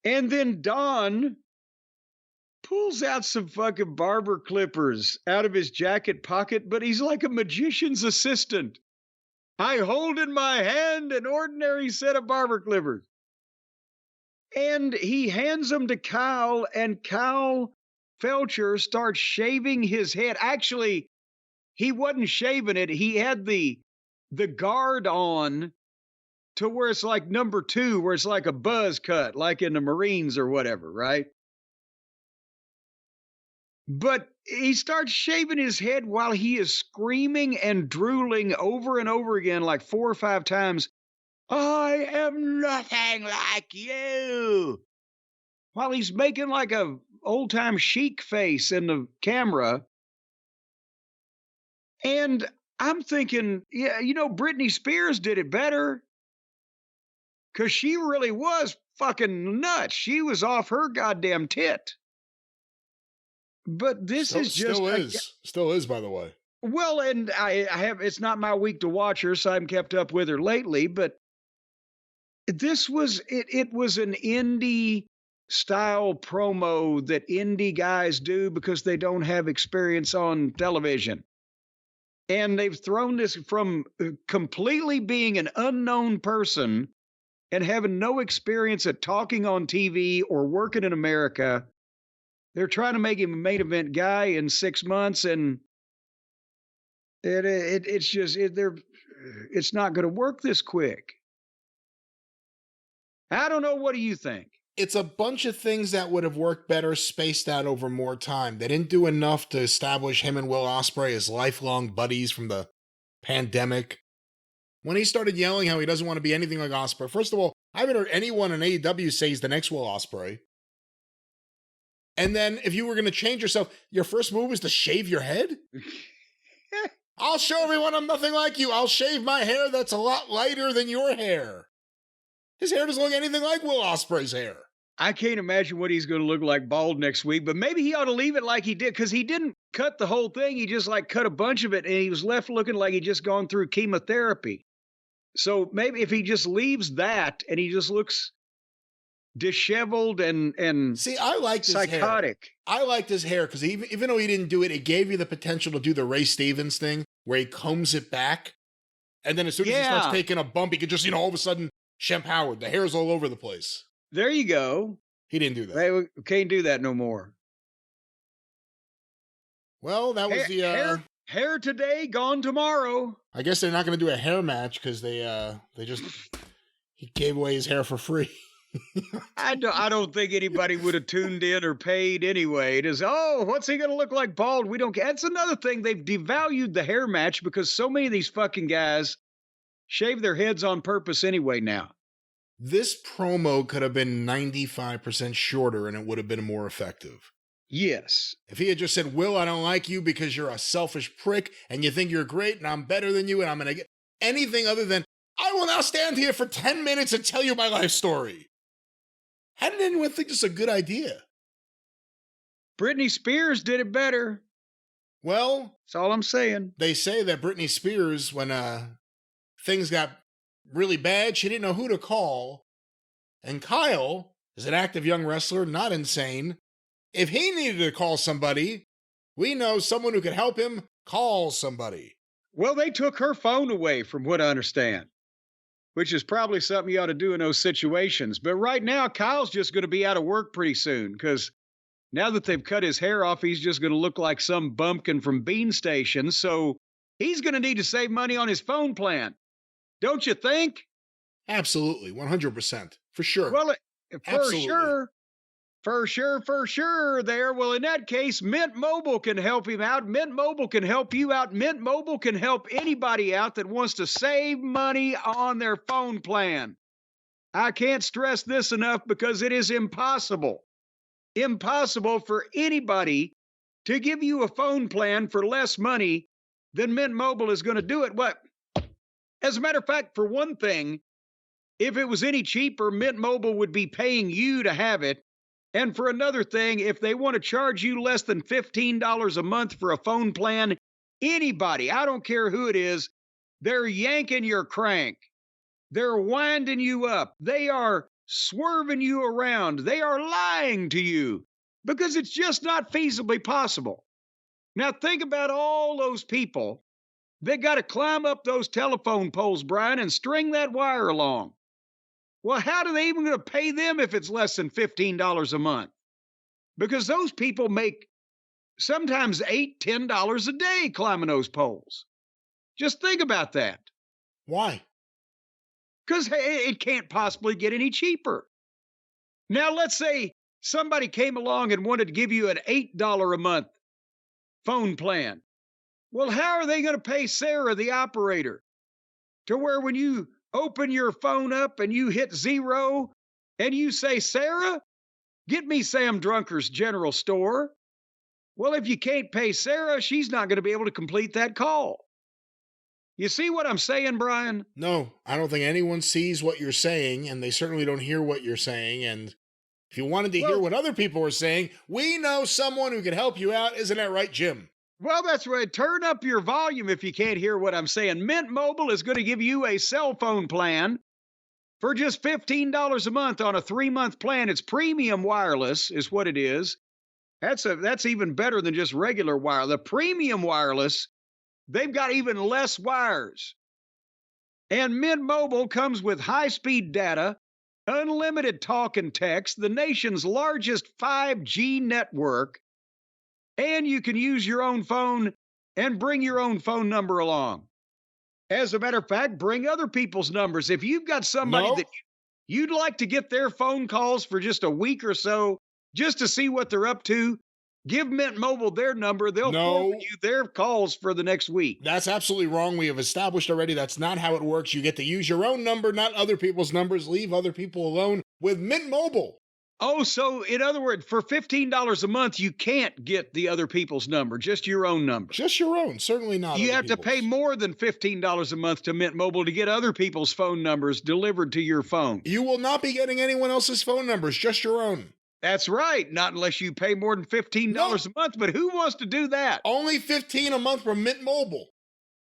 And then Don pulls out some fucking barber clippers out of his jacket pocket, but he's like a magician's assistant. I hold in my hand an ordinary set of barber clippers. And he hands them to Kyle, and Kyle Felcher starts shaving his head. Actually, he wasn't shaving it. He had the guard on to where it's like number 2, where it's like a buzz cut, like in the Marines or whatever, right? But he starts shaving his head while he is screaming and drooling over and over again, like 4 or 5 times, I am nothing like you. While he's making like a old-time Chic face in the camera. And I'm thinking, yeah, Britney Spears did it better. Because she really was fucking nuts. She was off her goddamn tit. But this is just... Still is, by the way. Well, and I have... It's not my week to watch her, so I haven't kept up with her lately. But this was... It was an indie style promo that indie guys do because they don't have experience on television. And they've thrown this from completely being an unknown person and having no experience at talking on TV or working in America. They're trying to make him a main event guy in 6 months, and it's not going to work this quick. I don't know. What do you think? It's a bunch of things that would have worked better spaced out over more time. They didn't do enough to establish him and Will Ospreay as lifelong buddies from the pandemic. When he started yelling how he doesn't want to be anything like Ospreay, first of all, I haven't heard anyone in AEW say he's the next Will Ospreay. And then if you were going to change yourself, your first move is to shave your head? I'll show everyone I'm nothing like you. I'll shave my hair that's a lot lighter than your hair. His hair doesn't look anything like Will Ospreay's hair. I can't imagine what he's going to look like bald next week, but maybe he ought to leave it like he did, because he didn't cut the whole thing. He just like cut a bunch of it, and he was left looking like he'd just gone through chemotherapy. So maybe if he just leaves that and he just looks disheveled and see, I liked psychotic. His hair. I liked his hair because even though he didn't do it, it gave you the potential to do the Ray Stevens thing where he combs it back. And then as soon as he starts taking a bump, he could just, all of a sudden, Shemp Howard, the hair's all over the place. There you go. He didn't do that. They can't do that no more. Well, that was hair today, gone tomorrow. I guess they're not going to do a hair match because he gave away his hair for free. I don't think anybody would have tuned in or paid anyway. It is, oh, what's he going to look like bald? We don't care. That's another thing. They've devalued the hair match because so many of these fucking guys shave their heads on purpose anyway now. This promo could have been 95% shorter and it would have been more effective. Yes. If he had just said, Will, I don't like you because you're a selfish prick and you think you're great and I'm better than you and I'm going to get anything other than, I will now stand here for 10 minutes and tell you my life story. How did anyone think this is a good idea? Britney Spears did it better. Well, that's all I'm saying. They say that Britney Spears, when things got really bad, she didn't know who to call. And Kyle is an active young wrestler, not insane. If he needed to call somebody, we know someone who could help him call somebody. Well, they took her phone away, from what I understand, which is probably something you ought to do in those situations. But right now, Kyle's just going to be out of work pretty soon because now that they've cut his hair off, he's just going to look like some bumpkin from Bean Station. So he's going to need to save money on his phone plan. Don't you think? Absolutely. 100%. For sure. Well, for sure there. Well, in that case, Mint Mobile can help him out. Mint Mobile can help you out. Mint Mobile can help anybody out that wants to save money on their phone plan. I can't stress this enough because it is impossible for anybody to give you a phone plan for less money than Mint Mobile is going to do it. What? As a matter of fact, for one thing, if it was any cheaper, Mint Mobile would be paying you to have it. And for another thing, if they want to charge you less than $15 a month for a phone plan, anybody, I don't care who it is, they're yanking your crank. They're winding you up. They are swerving you around. They are lying to you because it's just not feasibly possible. Now think about all those people that got to climb up those telephone poles, Brian, and string that wire along. Well, how are they even going to pay them if it's less than $15 a month? Because those people make sometimes $8, $10 a day climbing those poles. Just think about that. Why? Because it can't possibly get any cheaper. Now, let's say somebody came along and wanted to give you an $8 a month phone plan. Well, how are they going to pay Sarah, the operator, to where when you open your phone up and you hit 0 and you say, Sarah, get me Sam Drunker's General Store. Well, if you can't pay Sarah, she's not going to be able to complete that call. You see what I'm saying, Brian? No, I don't think anyone sees what you're saying, and they certainly don't hear what you're saying. And if you wanted to hear what other people are saying, we know someone who can help you out. Isn't that right, Jim? Well, that's right. Turn up your volume if you can't hear what I'm saying. Mint Mobile is going to give you a cell phone plan for just $15 a month on a 3-month plan. It's premium wireless is what it is. That's even better than just regular wire. The premium wireless, they've got even less wires. And Mint Mobile comes with high-speed data, unlimited talk and text, the nation's largest 5G network, and you can use your own phone and bring your own phone number along. As a matter of fact, bring other people's numbers. If you've got somebody that you'd like to get their phone calls for just a week or so, just to see what they're up to, give Mint Mobile their number. They'll forward you their calls for the next week. That's absolutely wrong. We have established already that's not how it works. You get to use your own number, not other people's numbers. Leave other people alone with Mint Mobile. Oh, so in other words, for $15 a month, you can't get the other people's number, just your own number. Just your own, certainly not. You have to pay more than $15 a month to Mint Mobile to get other people's phone numbers delivered to your phone. You will not be getting anyone else's phone numbers, just your own. That's right, not unless you pay more than $15 a month, but who wants to do that? Only $15 a month from Mint Mobile.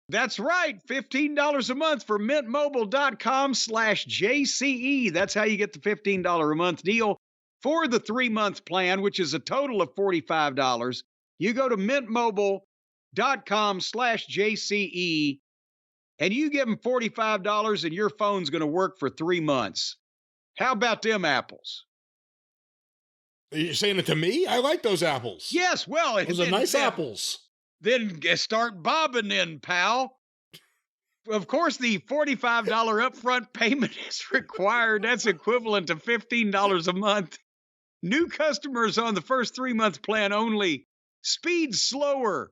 That's right, $15 a month for mintmobile.com/JCE. That's how you get the $15 a month deal. For the 3-month plan, which is a total of $45, you go to mintmobile.com/JCE and you give them $45 and your phone's going to work for 3 months. How about them apples? Are you saying it to me? I like those apples. Yes, well. Those are nice apples. Then start bobbing then, pal. Of course, the $45 upfront payment is required. That's equivalent to $15 a month. New customers on the first 3-month plan only. Speed slower.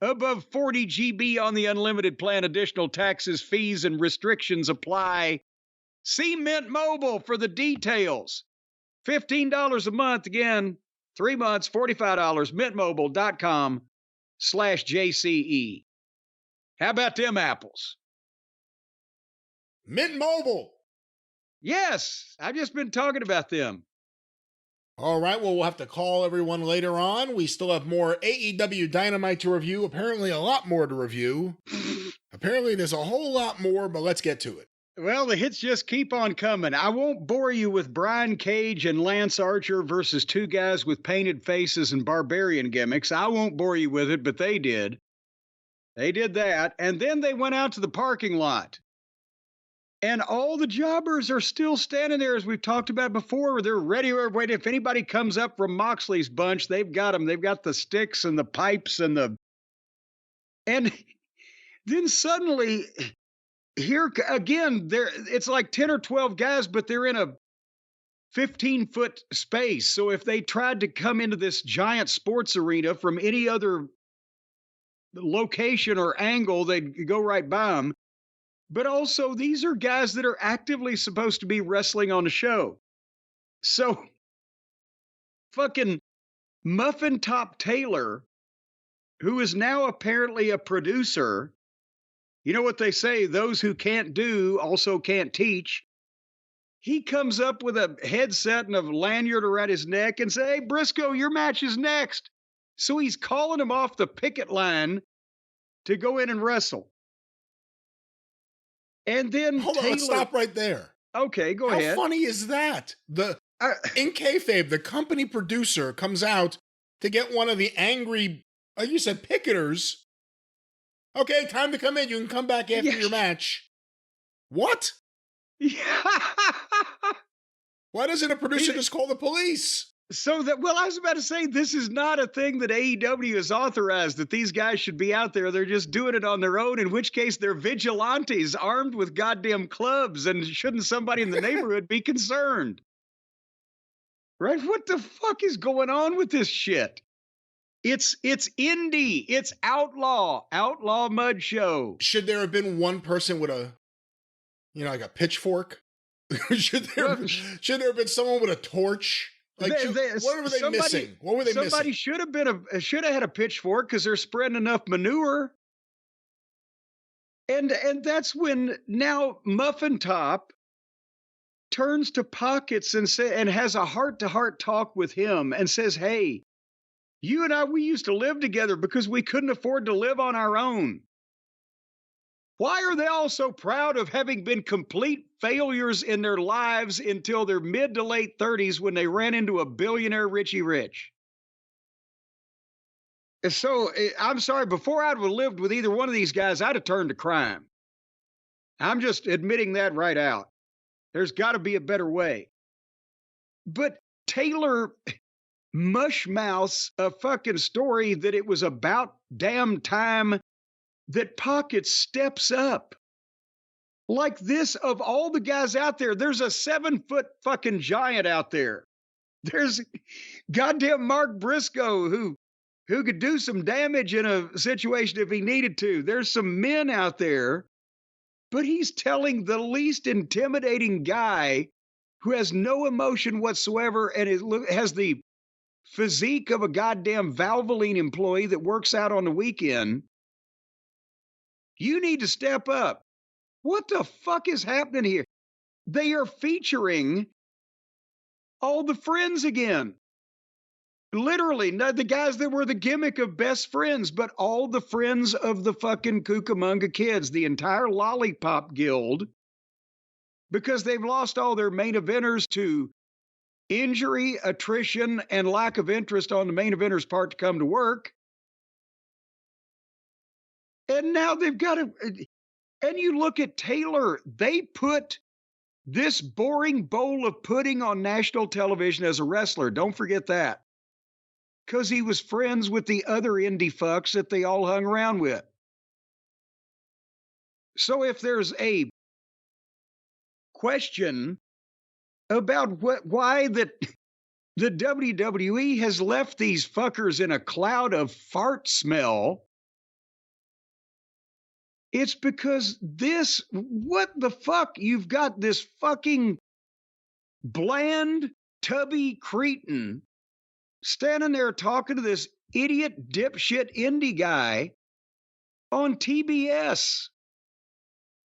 Above 40 GB on the unlimited plan. Additional taxes, fees, and restrictions apply. See Mint Mobile for the details. $15 a month. Again, 3 months, $45. MintMobile.com/JCE. How about them apples? Mint Mobile. Yes, I've just been talking about them. All right, well, we'll have to call everyone later on. We still have more AEW Dynamite to review. Apparently a lot more to review. Apparently there's a whole lot more, but let's get to it. Well, the hits just keep on coming. I won't bore you with Brian Cage and Lance Archer versus two guys with painted faces and barbarian gimmicks. I won't bore you with it, but they did. They did that. And then they went out to the parking lot. And all the jobbers are still standing there, as we've talked about before. They're ready to wait. If anybody comes up from Moxley's bunch, they've got them. They've got the sticks and the pipes and the... And then suddenly, here again, it's like 10 or 12 guys, but they're in a 15-foot space. So if they tried to come into this giant sports arena from any other location or angle, they'd go right by them. But also, these are guys that are actively supposed to be wrestling on the show. So, fucking Muffin Top Taylor, who is now apparently a producer, you know what they say, those who can't do also can't teach. He comes up with a headset and a lanyard around his neck and say, "Hey, Briscoe, your match is next." So he's calling him off the picket line to go in and wrestle. And then Hold on, let's stop right there. Okay, go ahead. How funny is that? In kayfabe, the company producer comes out to get one of the angry, like you said, picketers. Okay, time to come in. You can come back after your match. What? Yeah. Why doesn't a producer just call the police? I was about to say, this is not a thing that AEW has authorized, that these guys should be out there. They're just doing it on their own, in which case they're vigilantes armed with goddamn clubs, and shouldn't somebody in the neighborhood be concerned? Right? What the fuck is going on with this shit? It's indie. It's outlaw mud show. Should there have been one person with a, like a pitchfork? should there have been someone with a torch? Like, what were they missing? What were they missing? Somebody should have had a pitchfork, because they're spreading enough manure. And that's when now Muffin Top turns to Pockets and has a heart-to-heart talk with him and says, "Hey, you and I, we used to live together because we couldn't afford to live on our own. Why are they all so proud of having been complete failures in their lives until their mid to late 30s when they ran into a billionaire Richie Rich?" So, I'm sorry, before I'd have lived with either one of these guys, I'd have turned to crime. I'm just admitting that right out. There's got to be a better way. But Taylor mushmouths a fucking story that it was about damn time that Pockets steps up. Like this, of all the guys out there, there's a 7-foot fucking giant out there. There's goddamn Mark Briscoe who could do some damage in a situation if he needed to. There's some men out there, but he's telling the least intimidating guy who has no emotion whatsoever and has the physique of a goddamn Valvoline employee that works out on the weekend, "You need to step up." What the fuck is happening here? They are featuring all the friends again. Literally, not the guys that were the gimmick of best friends, but all the friends of the fucking Cucamonga Kids, the entire Lollipop Guild, because they've lost all their main eventers to injury, attrition, and lack of interest on the main eventer's part to come to work. And now they've got to, and you look at Taylor, they put this boring bowl of pudding on national television as a wrestler. Don't forget that. Because he was friends with the other indie fucks that they all hung around with. So if there's a question about why the WWE has left these fuckers in a cloud of fart smell, it's because what the fuck? You've got this fucking bland, tubby cretin standing there talking to this idiot dipshit indie guy on TBS.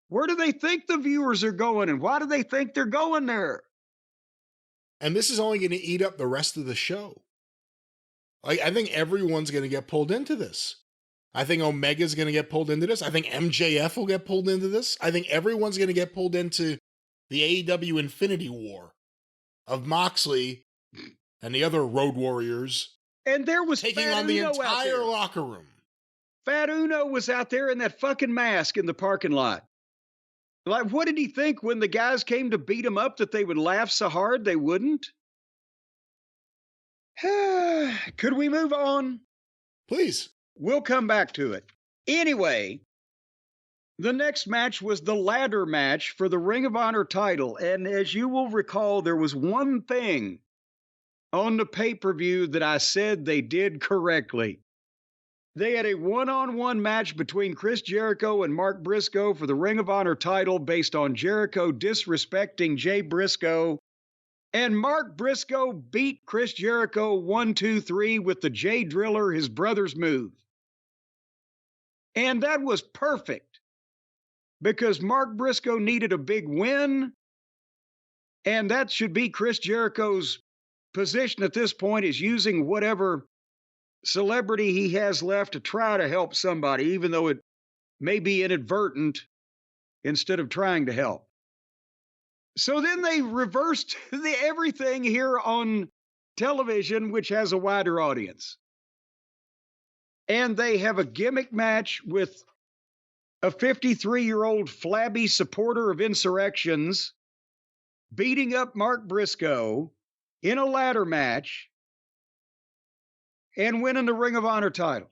Where do they think the viewers are going, and why do they think they're going there? And this is only going to eat up the rest of the show. Like, I think everyone's going to get pulled into this. I think Omega's going to get pulled into this. I think MJF will get pulled into this. I think everyone's going to get pulled into the AEW Infinity War of Moxley and the other Road Warriors. And there was taking Fat on the Uno entire locker room. Fat Uno was out there in that fucking mask in the parking lot. Like, what did he think when the guys came to beat him up that they would laugh so hard they wouldn't? Could we move on? Please. We'll come back to it. Anyway, the next match was the ladder match for the Ring of Honor title. And as you will recall, there was one thing on the pay-per-view that I said they did correctly. They had a one-on-one match between Chris Jericho and Mark Briscoe for the Ring of Honor title based on Jericho disrespecting Jay Briscoe. And Mark Briscoe beat Chris Jericho 1-2-3 with the Jay Driller, his brother's move. And that was perfect because Mark Briscoe needed a big win. And that should be Chris Jericho's position at this point, is using whatever celebrity he has left to try to help somebody, even though it may be inadvertent, instead of trying to help. So then they reversed everything here on television, which has a wider audience. And they have a gimmick match with a 53-year-old flabby supporter of insurrections beating up Mark Briscoe in a ladder match and winning the Ring of Honor title.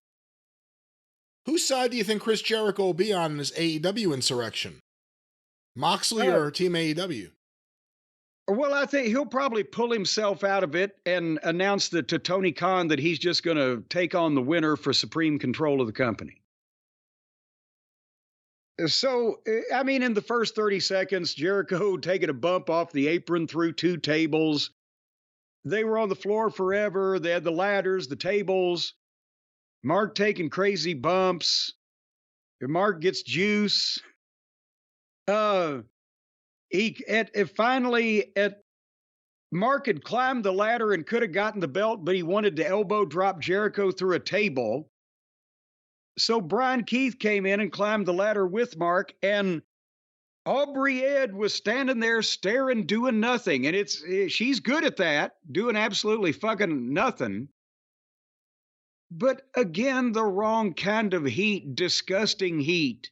Whose side do you think Chris Jericho will be on in this AEW insurrection? Moxley or Team AEW? Well, I think he'll probably pull himself out of it and announce to Tony Khan that he's just going to take on the winner for supreme control of the company. So, I mean, in the first 30 seconds, Jericho taking a bump off the apron through two tables. They were on the floor forever. They had the ladders, the tables. Mark taking crazy bumps. Mark gets juice. Mark had climbed the ladder and could have gotten the belt, but he wanted to elbow drop Jericho through a table. So Brian Keith came in and climbed the ladder with Mark, and Aubrey Ed was standing there staring, doing nothing. And she's good at that, doing absolutely fucking nothing. But again, the wrong kind of heat, disgusting heat.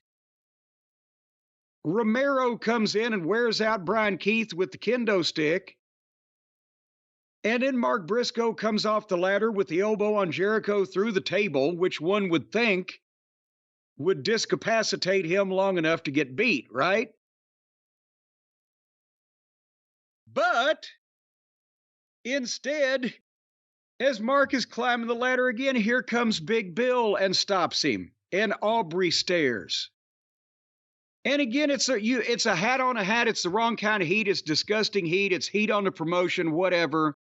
Romero comes in and wears out Brian Keith with the kendo stick. And then Mark Briscoe comes off the ladder with the elbow on Jericho through the table, which one would think would discapacitate him long enough to get beat, right? But instead, as Mark is climbing the ladder again, here comes Big Bill and stops him. And Aubrey stares. And again, it's a hat on a hat. It's the wrong kind of heat. It's disgusting heat. It's heat on the promotion, whatever.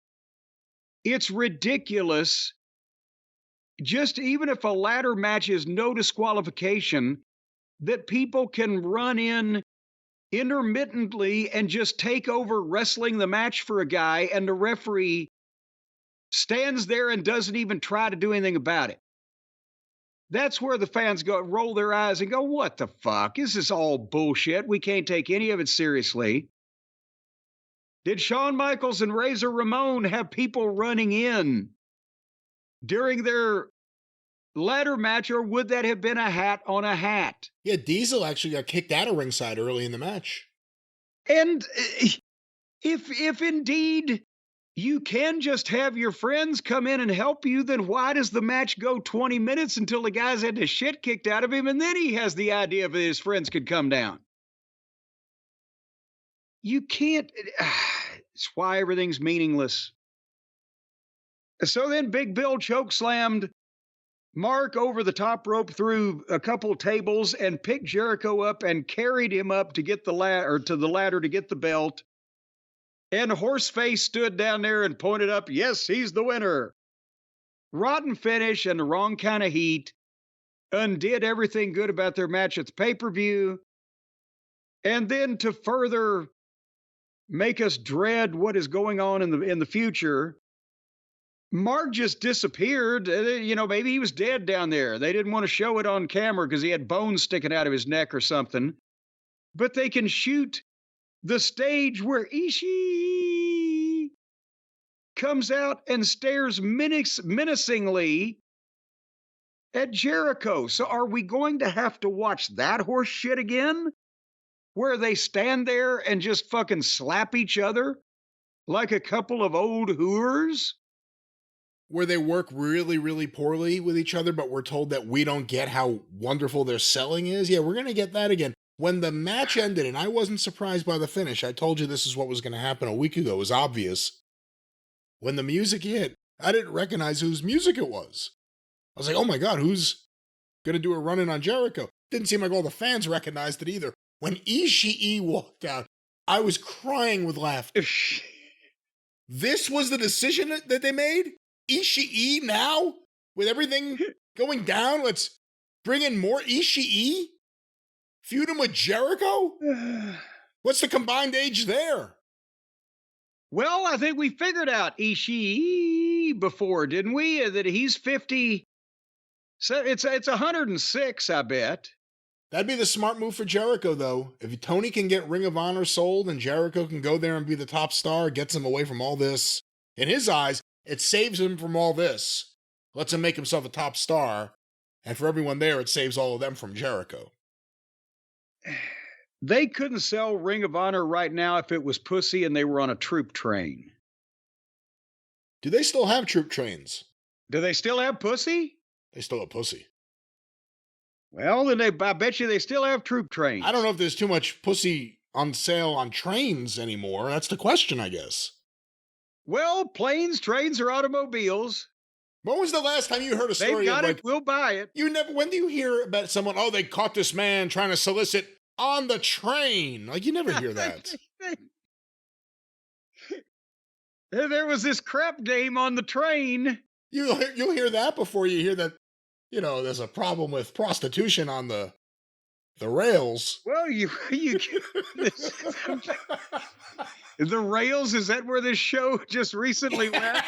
It's ridiculous. Just even if a ladder match is no disqualification, that people can run in intermittently and just take over wrestling the match for a guy, and the referee stands there and doesn't even try to do anything about it. That's where the fans roll their eyes and go, what the fuck? This is all bullshit. We can't take any of it seriously. Did Shawn Michaels and Razor Ramon have people running in during their ladder match, or would that have been a hat on a hat? Yeah, Diesel actually got kicked out of ringside early in the match. And if indeed you can just have your friends come in and help you, then why does the match go 20 minutes until the guy's had the shit kicked out of him and then he has the idea that his friends could come down? You can't. It's why everything's meaningless. So then Big Bill chokeslammed Mark over the top rope through a couple tables and picked Jericho up and carried him up to get the ladder to get the belt. And Horseface stood down there and pointed up, yes, he's the winner. Rotten finish and the wrong kind of heat. Undid everything good about their match at the pay-per-view. And then to further make us dread what is going on in the future, Mark just disappeared. Maybe he was dead down there. They didn't want to show it on camera because he had bones sticking out of his neck or something. But they can shoot the stage where Ishii comes out and stares menacingly at Jericho. So are we going to have to watch that horse shit again? Where they stand there and just fucking slap each other like a couple of old whores? Where they work really, really poorly with each other, but we're told that we don't get how wonderful their selling is. Yeah, we're going to get that again. When the match ended, and I wasn't surprised by the finish, I told you this is what was going to happen a week ago. It was obvious. When the music hit, I didn't recognize whose music it was. I was like, oh my God, who's going to do a run-in on Jericho? Didn't seem like all the fans recognized it either. When Ishii walked out, I was crying with laughter. This was the decision that they made? Ishii now? With everything going down, let's bring in more Ishii? Feud him with Jericho? What's the combined age there? Well, I think we figured out Ishii before, didn't we? That he's 50. So it's 106, I bet. That'd be the smart move for Jericho, though. If Tony can get Ring of Honor sold and Jericho can go there and be the top star, gets him away from all this. In his eyes, it saves him from all this. Lets him make himself a top star. And for everyone there, it saves all of them from Jericho. They couldn't sell Ring of Honor right now if it was pussy and they were on a troop train. Do they still have troop trains? Do they still have pussy? They still have pussy. Well, then I bet you they still have troop trains. I don't know if there's too much pussy on sale on trains anymore. That's the question, I guess. Well, planes, trains, or automobiles. When was the last time you heard a story? They've got it. We'll buy it. When do you hear about someone, oh, they caught this man trying to solicit on the train? Like, you never hear that. There was this crap game on the train. You'll hear that before you hear that, there's a problem with prostitution on the rails. Well, the rails, is that where this show just recently went?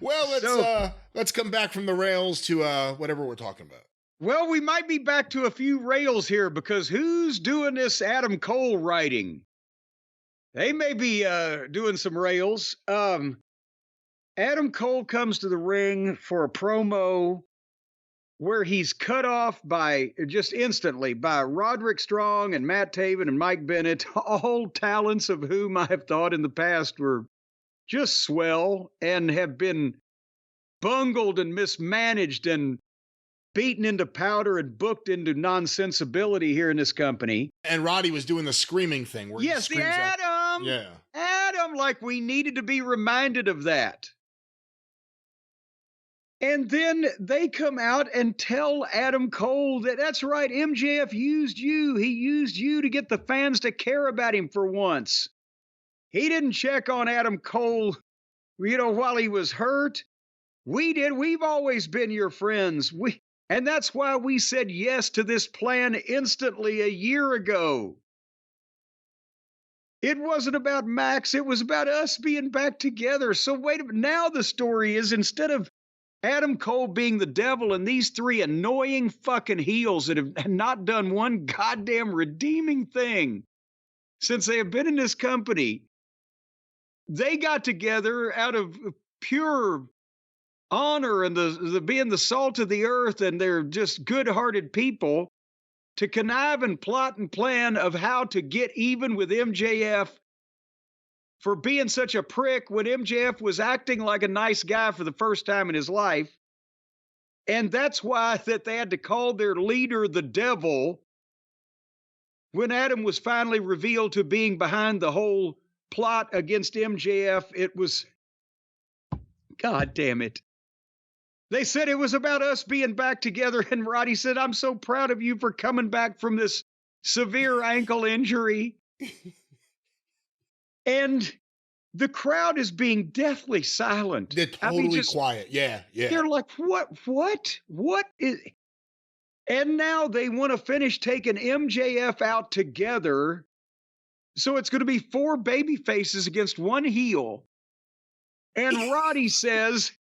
Well, let's come back from the rails to whatever we're talking about. Well, we might be back to a few rails here because who's doing this Adam Cole writing? They may be doing some rails. Adam Cole comes to the ring for a promo where he's cut off just instantly by Roderick Strong and Matt Taven and Mike Bennett, all talents of whom I have thought in the past were just swell and have been bungled and mismanaged and beaten into powder and booked into nonsensibility here in this company. And Roddy was doing the screaming thing. Where yes, the Adam! Yeah. Adam, like we needed to be reminded of that. And then they come out and tell Adam Cole that's right, MJF used you. He used you to get the fans to care about him for once. He didn't check on Adam Cole, while he was hurt. We did. We've always been your friends. And that's why we said yes to this plan instantly a year ago. It wasn't about Max. It was about us being back together. So wait a minute. Now the story is, instead of Adam Cole being the devil and these three annoying fucking heels that have not done one goddamn redeeming thing since they have been in this company, they got together out of pure honor and the being the salt of the earth, and they're just good-hearted people, to connive and plot and plan of how to get even with MJF for being such a prick when MJF was acting like a nice guy for the first time in his life. And that's why that they had to call their leader the devil when Adam was finally revealed to being behind the whole plot against MJF. It was, God damn it. They said it was about us being back together, and Roddy said, I'm so proud of you for coming back from this severe ankle injury. And the crowd is being deathly silent. They're totally quiet. Yeah. They're like, what is... And now they want to finish taking MJF out together. So it's going to be 4 baby faces against 1 heel. And Roddy says,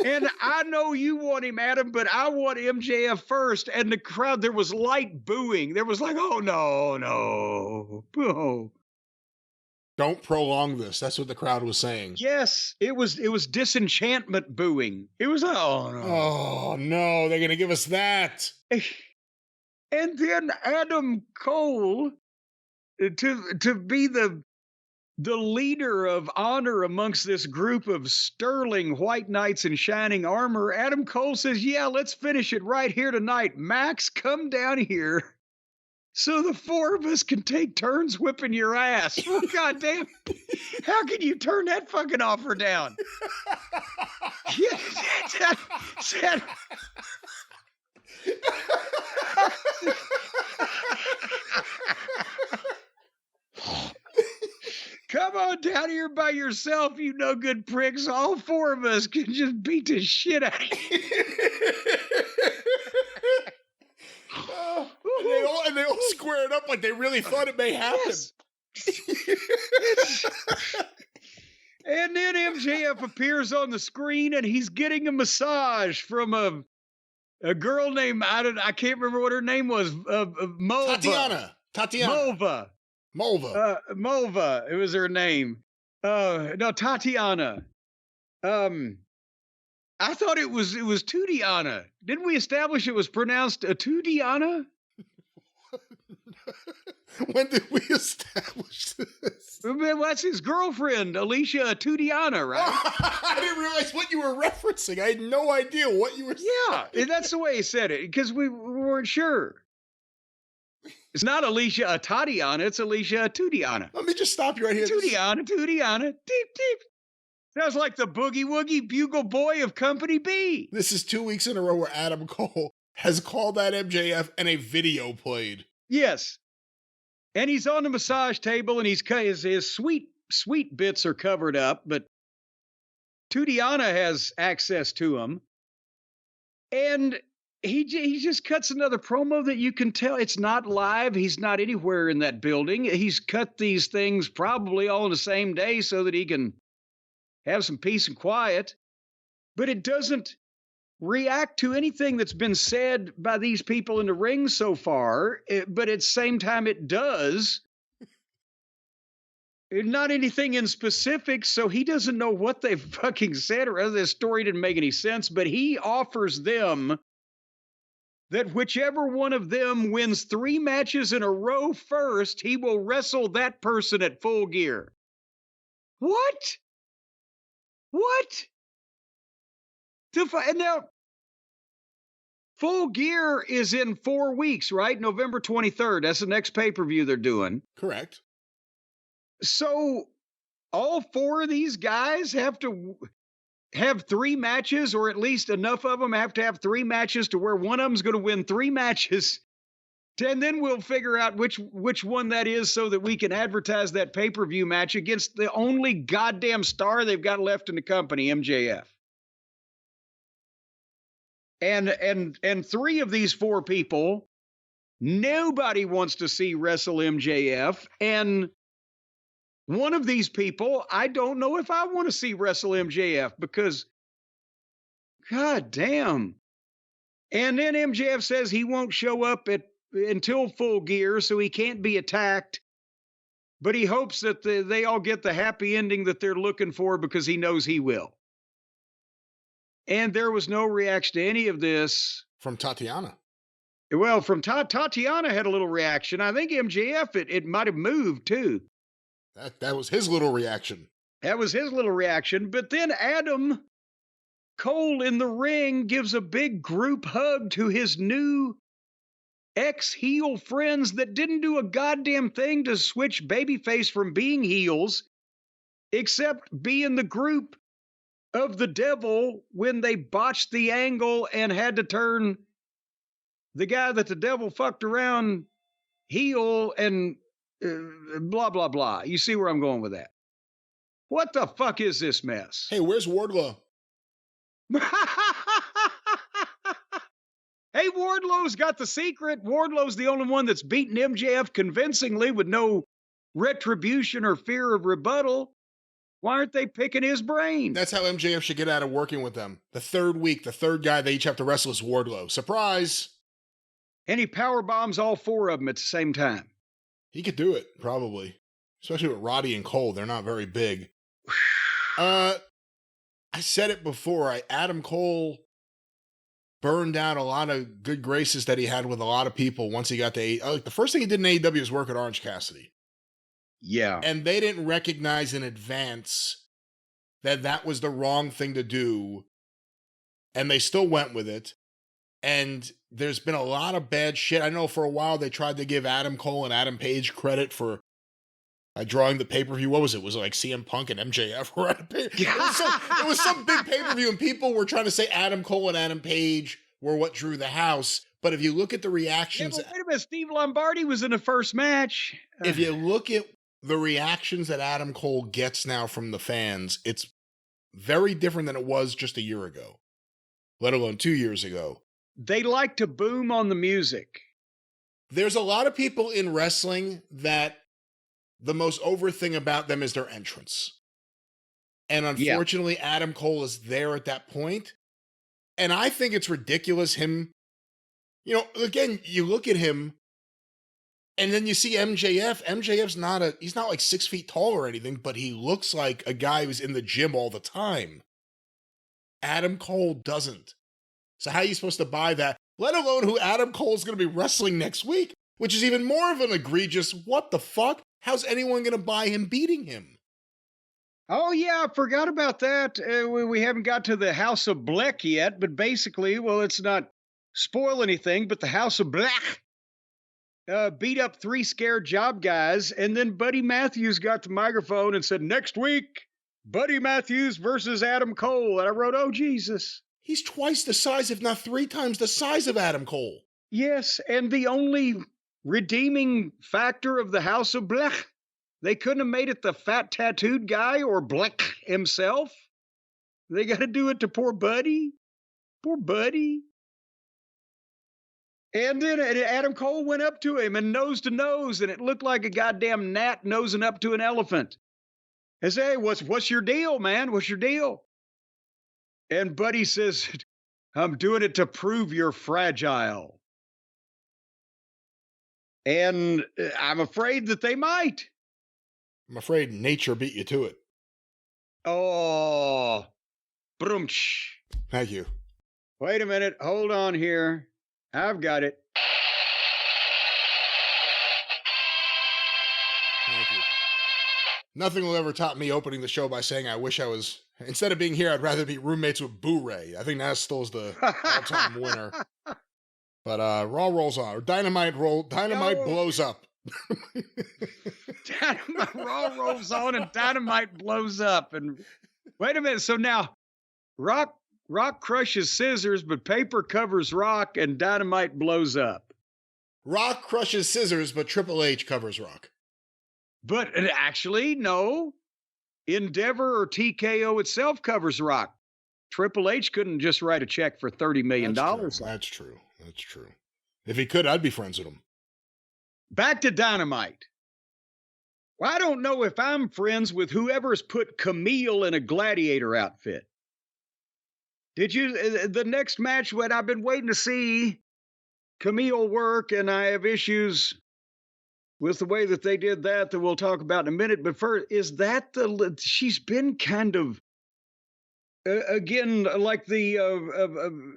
and I know you want him, Adam, but I want MJF first. And the crowd, there was light booing. There was like, oh, no. Oh. Don't prolong this. That's what the crowd was saying. Yes, it was disenchantment booing. It was, oh, no. Oh, no, they're going to give us that. And then Adam Cole, to be the leader of honor amongst this group of sterling white knights in shining armor, Adam Cole says, yeah, let's finish it right here tonight. Max, come down here so the 4 of us can take turns whipping your ass. Oh, God damn. How can you turn that fucking offer down? Come on down here by yourself, you no good pricks. All 4 of us can just beat the shit out of you. And they all squared up like they really thought it may happen. Yes. And then MJF appears on the screen and he's getting a massage from a girl named, I can't remember what her name was. Mulva. Tatiana. Mulva. It was her name. No, Tatiana. I thought it was Tudiana. Didn't we establish it was pronounced Tudiana? When did we establish this? That's his girlfriend, Alicia Tudiana, right? I didn't realize what you were referencing. I had no idea what you were saying. Yeah, that's the way he said it, because we weren't sure. It's not Alicia Tatiana, it's Alicia Tudiana. Let me just stop you right here. Tudiana, deep. Sounds like the boogie woogie bugle boy of Company B. This is 2 weeks in a row where Adam Cole has called that MJF and a video played. Yes. And he's on the massage table and his sweet bits are covered up, but Tudiana has access to him. And he just cuts another promo that you can tell it's not live. He's not anywhere in that building. He's cut these things probably all in the same day so that he can have some peace and quiet. But it doesn't react to anything that's been said by these people in the ring so far. But at the same time, it does. Not anything in specific, so he doesn't know what they've fucking said, or this story didn't make any sense, but he offers them that whichever one of them wins 3 matches in a row first, he will wrestle that person at Full Gear. What? And now, Full Gear is in 4 weeks, right? November 23rd. That's the next pay-per-view they're doing. Correct. So all 4 of these guys have to have 3 matches, or at least enough of them have to have 3 matches to where one of them's going to win 3 matches. And then we'll figure out which one that is so that we can advertise that pay-per-view match against the only goddamn star they've got left in the company, MJF. And 3 of these 4 people, nobody wants to see wrestle MJF. And one of these people, I don't know if I want to see wrestle MJF because, god damn. And then MJF says he won't show up until Full Gear, so he can't be attacked. But he hopes that they all get the happy ending that they're looking for because he knows he will. And there was no reaction to any of this. From Tatiana. Well, from Tatiana had a little reaction. I think MJF, it might have moved too. That was his little reaction. That was his little reaction. But then Adam Cole in the ring gives a big group hug to his new ex-heel friends that didn't do a goddamn thing to switch babyface from being heels, except be in the group of the devil when they botched the angle and had to turn the guy that the devil fucked around heel and blah, blah, blah. You see where I'm going with that? What the fuck is this mess? Hey, where's Wardlow? Hey, Wardlow's got the secret. Wardlow's the only one that's beaten MJF convincingly with no retribution or fear of rebuttal. Why aren't they picking his brain? That's how MJF should get out of working with them. The third week, the third guy they each have to wrestle is Wardlow. Surprise! And he power bombs all four of them at the same time. He could do it, probably. Especially with Roddy and Cole. They're not very big. I said it before. Adam Cole burned out a lot of good graces that he had with a lot of people once he got to AEW. The first thing he did in AEW was work with Orange Cassidy. Yeah. And they didn't recognize in advance that that was the wrong thing to do. And they still went with it. And there's been a lot of bad shit. I know for a while they tried to give Adam Cole and Adam Page credit for drawing the pay-per-view. What was it? Was it like CM Punk and MJF were at a pay-per-view? It was some big pay-per-view and people were trying to say Adam Cole and Adam Page were what drew the house. But if you look at the reactions... Yeah, wait a minute, Steve Lombardi was in the first match. If you look at the reactions that Adam Cole gets now from the fans, it's very different than it was just a year ago, let alone 2 years ago. They like to boom on the music. There's a lot of people in wrestling that the most over thing about them is their entrance. And unfortunately, Adam Cole is there at that point. And I think it's ridiculous him, you know, again, you look at him and then you see MJF. MJF's he's not like 6 feet tall or anything, but he looks like a guy who's in the gym all the time. Adam Cole doesn't. So how are you supposed to buy that? Let alone who Adam Cole's going to be wrestling next week, which is even more of an egregious, what the fuck? How's anyone going to buy him beating him? Oh, yeah, I forgot about that. We haven't got to the House of Black yet, but basically, well, it's not spoil anything, but the House of Black beat up 3 scared job guys, and then Buddy Matthews got the microphone and said, next week, Buddy Matthews versus Adam Cole. And I wrote, oh, Jesus. He's twice the size, if not 3 times the size of Adam Cole. Yes, and the only redeeming factor of the House of Black, they couldn't have made it the fat tattooed guy or Black himself. They got to do it to poor Buddy. Poor Buddy. And then Adam Cole went up to him and nose to nose, and it looked like a goddamn gnat nosing up to an elephant. I say, hey, what's your deal, man? What's your deal? And Buddy says, I'm doing it to prove you're fragile. And I'm afraid that they might. I'm afraid nature beat you to it. Oh, brumch. Thank you. Wait a minute. Hold on here. I've got it. Thank you. Nothing will ever top me opening the show by saying I wish I was, instead of being here, I'd rather be roommates with Boo Ray. I think that still is the all-time winner. But Raw rolls on. Or Dynamite blows up. Raw rolls on and Dynamite blows up. And wait a minute. So now Rock crushes Scissors, but Paper covers Rock and Dynamite blows up. Rock crushes Scissors, but Triple H covers Rock. But actually, no. Endeavor or TKO itself covers Rock. Triple H couldn't just write a check for $30 million. That's true. If he could, I'd be friends with him. Back to Dynamite. Well, I don't know if I'm friends with whoever's put Camille in a gladiator outfit. Did you? The next match, when I've been waiting to see Camille work, and I have issues with the way that they did that we'll talk about in a minute. But first, is that she's been kind of, again, like the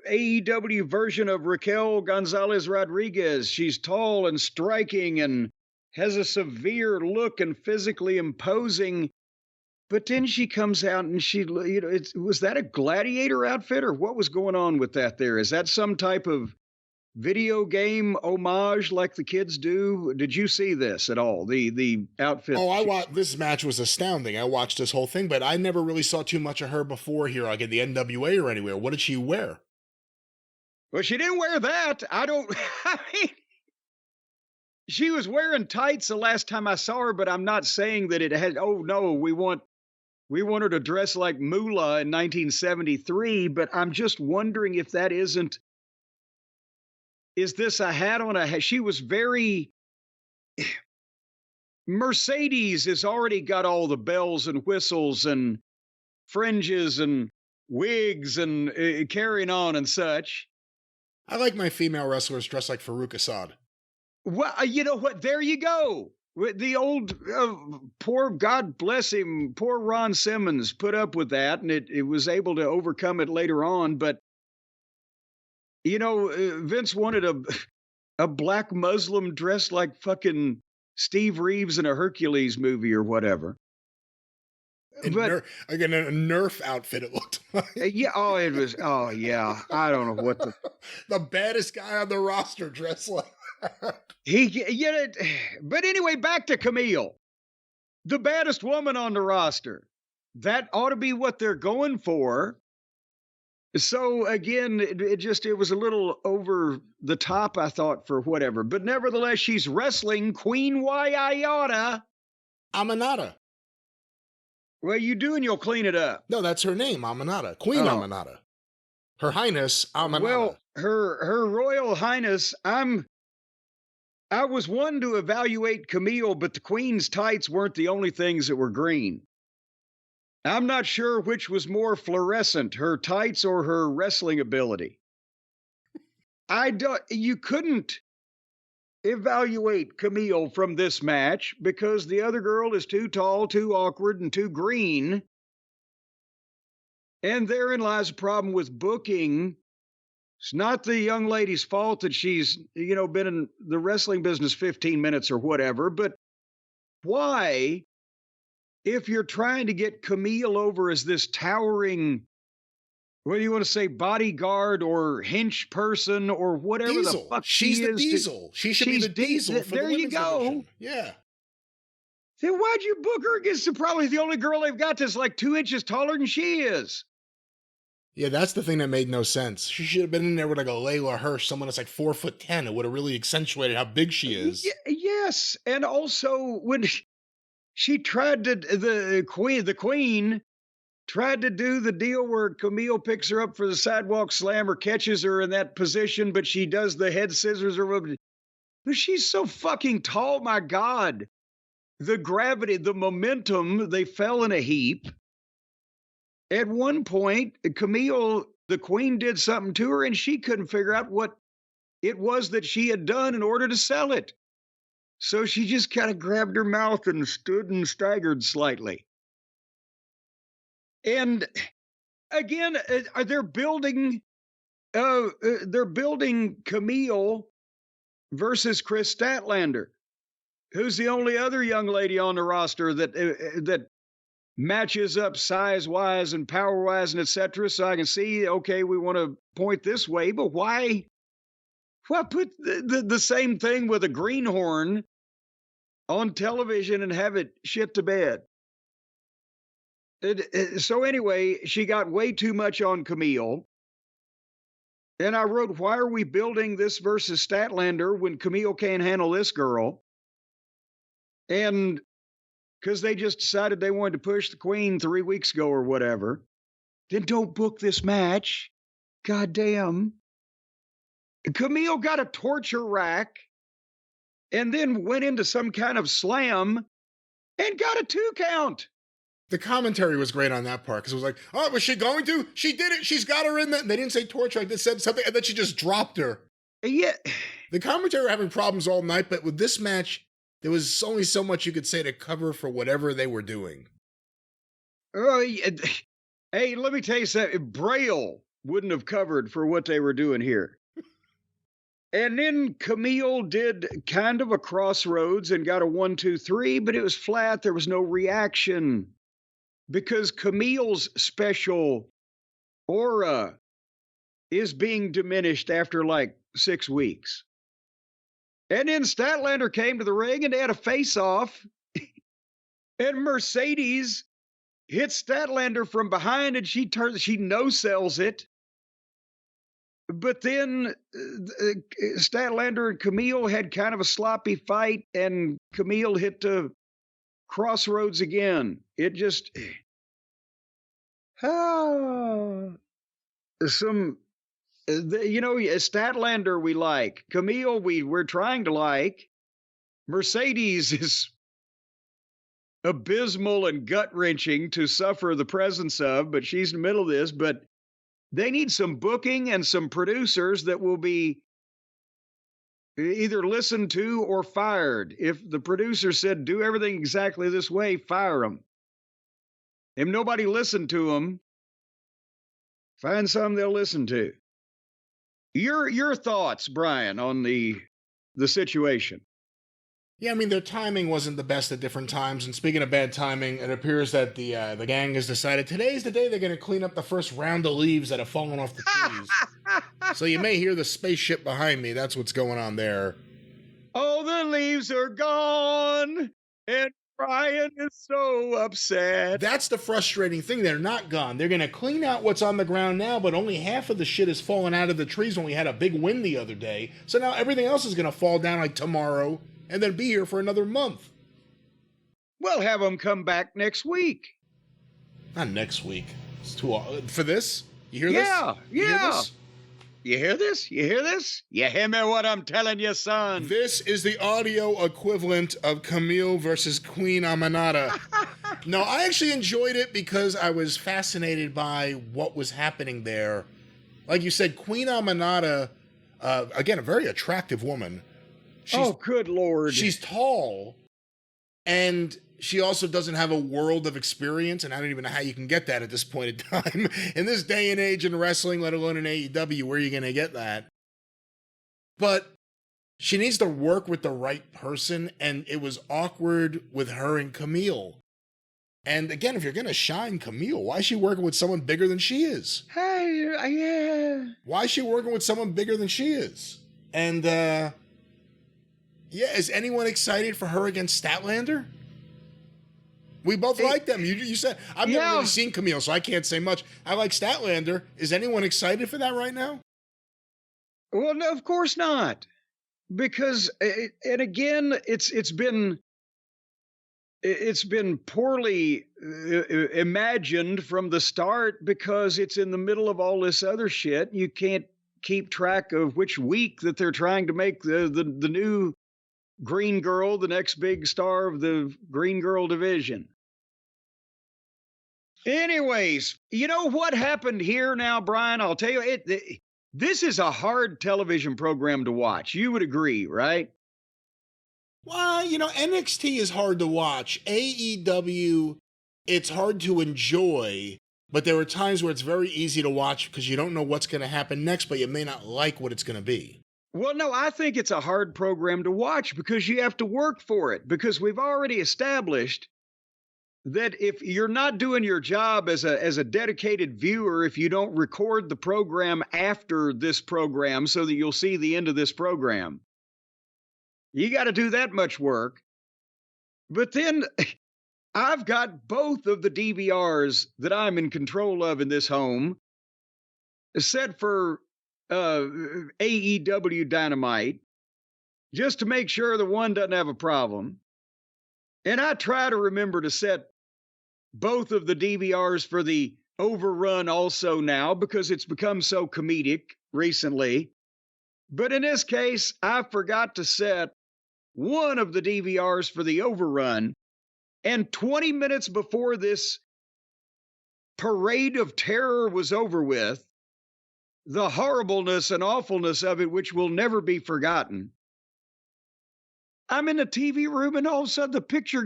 AEW version of Raquel Gonzalez Rodriguez. She's tall and striking and has a severe look and physically imposing. But then she comes out and was that a gladiator outfit or what was going on with that there? Is that some type of video game homage like the kids do? Did you see this at all? The outfit? Oh, this match was astounding. I watched this whole thing, but I never really saw too much of her before here, like in the NWA or anywhere. What did she wear? Well, she didn't wear that. I mean, she was wearing tights the last time I saw her, but I'm not saying that it had, oh no, we want her to dress like Moolah in 1973, but I'm just wondering if that isn't, is this a hat on a hat? She was very, Mercedes has already got all the bells and whistles and fringes and wigs and carrying on and such. I like my female wrestlers dressed like Farouk Assad. Well, you know what? There you go. The old, poor, God bless him, poor Ron Simmons put up with that, and it was able to overcome it later on. But, you know, Vince wanted a black Muslim dressed like fucking Steve Reeves in a Hercules movie or whatever. But again, a Nerf outfit, it looked like. Yeah, oh yeah. I don't know what the baddest guy on the roster dressed like that. But anyway, back to Camille, the baddest woman on the roster. That ought to be what they're going for. So again, it was a little over the top, I thought, for whatever. But nevertheless, she's wrestling Queen Wayayata Aminata. Well, you do, and you'll clean it up. No, that's her name, Aminata. Queen Aminata. Her Highness Aminata. Well, her Royal Highness, I was one to evaluate Camille, but the Queen's tights weren't the only things that were green. I'm not sure which was more fluorescent, her tights or her wrestling ability. You couldn't evaluate Camille from this match because the other girl is too tall, too awkward, and too green. And therein lies a problem with booking. It's not the young lady's fault that she's, been in the wrestling business 15 minutes or whatever, but why, if you're trying to get Camille over as this towering, what do you want to say, bodyguard or hench person or whatever Diesel. the fuck she's the Diesel. She should be the Diesel for there the you go. Division. Yeah. Then why'd you book her against probably the only girl they've got that's like 2 inches taller than she is? Yeah, that's the thing that made no sense. She should have been in there with like a Layla Hirsch, someone that's like 4'10". It would have really accentuated how big she is. Yes, and also when she tried to, the queen tried to do the deal where Camille picks her up for the sidewalk slam or catches her in that position, but she does the head scissors or whatever. But she's so fucking tall, my God. The gravity, the momentum, they fell in a heap. At one point, Camille, the queen, did something to her, and she couldn't figure out what it was that she had done in order to sell it. So she just kind of grabbed her mouth and stood and staggered slightly. And again, they're building Camille versus Chris Statlander, who's the only other young lady on the roster that matches up size-wise and power-wise and etc. So I can see, okay, we want to point this way, but why put the same thing with a greenhorn on television and have it shit to bed? So anyway, she got way too much on Camille. And I wrote, why are we building this versus Statlander when Camille can't handle this girl? And because they just decided they wanted to push the queen 3 weeks ago or whatever, then don't book this match. God damn. Camille got a torture rack and then went into some kind of slam and got a 2 count. The commentary was great on that part because it was like, oh, was she going to? She did it. She's got her in there. They didn't say torture rack. They said something, and then she just dropped her. Yeah. The commentary were having problems all night, but with this match, there was only so much you could say to cover for whatever they were doing. Oh, hey, let me tell you something. Braille wouldn't have covered for what they were doing here. And then Camille did kind of a crossroads and got a 1, 2, 3, but it was flat. There was no reaction because Camille's special aura is being diminished after like 6 weeks. And then Statlander came to the ring and they had a face off. And Mercedes hits Statlander from behind and she no-sells it. But then Statlander and Camille had kind of a sloppy fight, and Camille hit the crossroads again. It just Statlander we like, Camille we're trying to like. Mercedes is abysmal and gut-wrenching to suffer the presence of, but she's in the middle of this. But they need some booking and some producers that will be either listened to or fired. If the producer said, do everything exactly this way, fire them. If nobody listened to them, find some they'll listen to. Your thoughts, Brian, on the situation? Yeah, I mean, their timing wasn't the best at different times. And speaking of bad timing, it appears that the gang has decided today's the day they're going to clean up the first round of leaves that have fallen off the trees. So you may hear the spaceship behind me. That's what's going on there. Oh, the leaves are gone, and Brian is so upset. That's the frustrating thing. They're not gone. They're going to clean out what's on the ground now, but only half of the shit has fallen out of the trees when we had a big wind the other day. So now everything else is going to fall down like tomorrow and then be here for another month. We'll have them come back next week. Not next week. It's too for this. You hear this? Yeah. You hear this? You hear this? You hear me what I'm telling you, son? This is the audio equivalent of Camille versus Queen Aminata. No, I actually enjoyed it because I was fascinated by what was happening there. Like you said, Queen Aminata, again, a very attractive woman. Good Lord. She's tall, and she also doesn't have a world of experience, and I don't even know how you can get that at this point in time. In this day and age in wrestling, let alone in AEW, where are you going to get that? But she needs to work with the right person, and it was awkward with her and Camille. And again, if you're going to shine Camille, why is she working with someone bigger than she is? Hey, yeah. Why is she working with someone bigger than she is? And, yeah, is anyone excited for her against Statlander? We both like them. You said, I've never really seen Camille, so I can't say much. I like Statlander. Is anyone excited for that right now? Well, no, of course not. Because, and again, it's been poorly imagined from the start because it's in the middle of all this other shit. You can't keep track of which week that they're trying to make the new Green Girl, the next big star of the Green Girl division. Anyways, you know what happened here now, Brian? I'll tell you, this is a hard television program to watch. You would agree, right? Well, NXT is hard to watch. AEW, it's hard to enjoy, but there are times where it's very easy to watch because you don't know what's going to happen next, but you may not like what it's going to be. Well, no, I think it's a hard program to watch because you have to work for it, because we've already established that if you're not doing your job as a dedicated viewer, if you don't record the program after this program so that you'll see the end of this program, you got to do that much work. But then I've got both of the DVRs that I'm in control of in this home set for AEW Dynamite, just to make sure the one doesn't have a problem. And I try to remember to set both of the DVRs for the Overrun also now, because it's become so comedic recently. But in this case, I forgot to set one of the DVRs for the Overrun. And 20 minutes before this parade of terror was over with, the horribleness and awfulness of it, which will never be forgotten. I'm in the TV room and all of a sudden the picture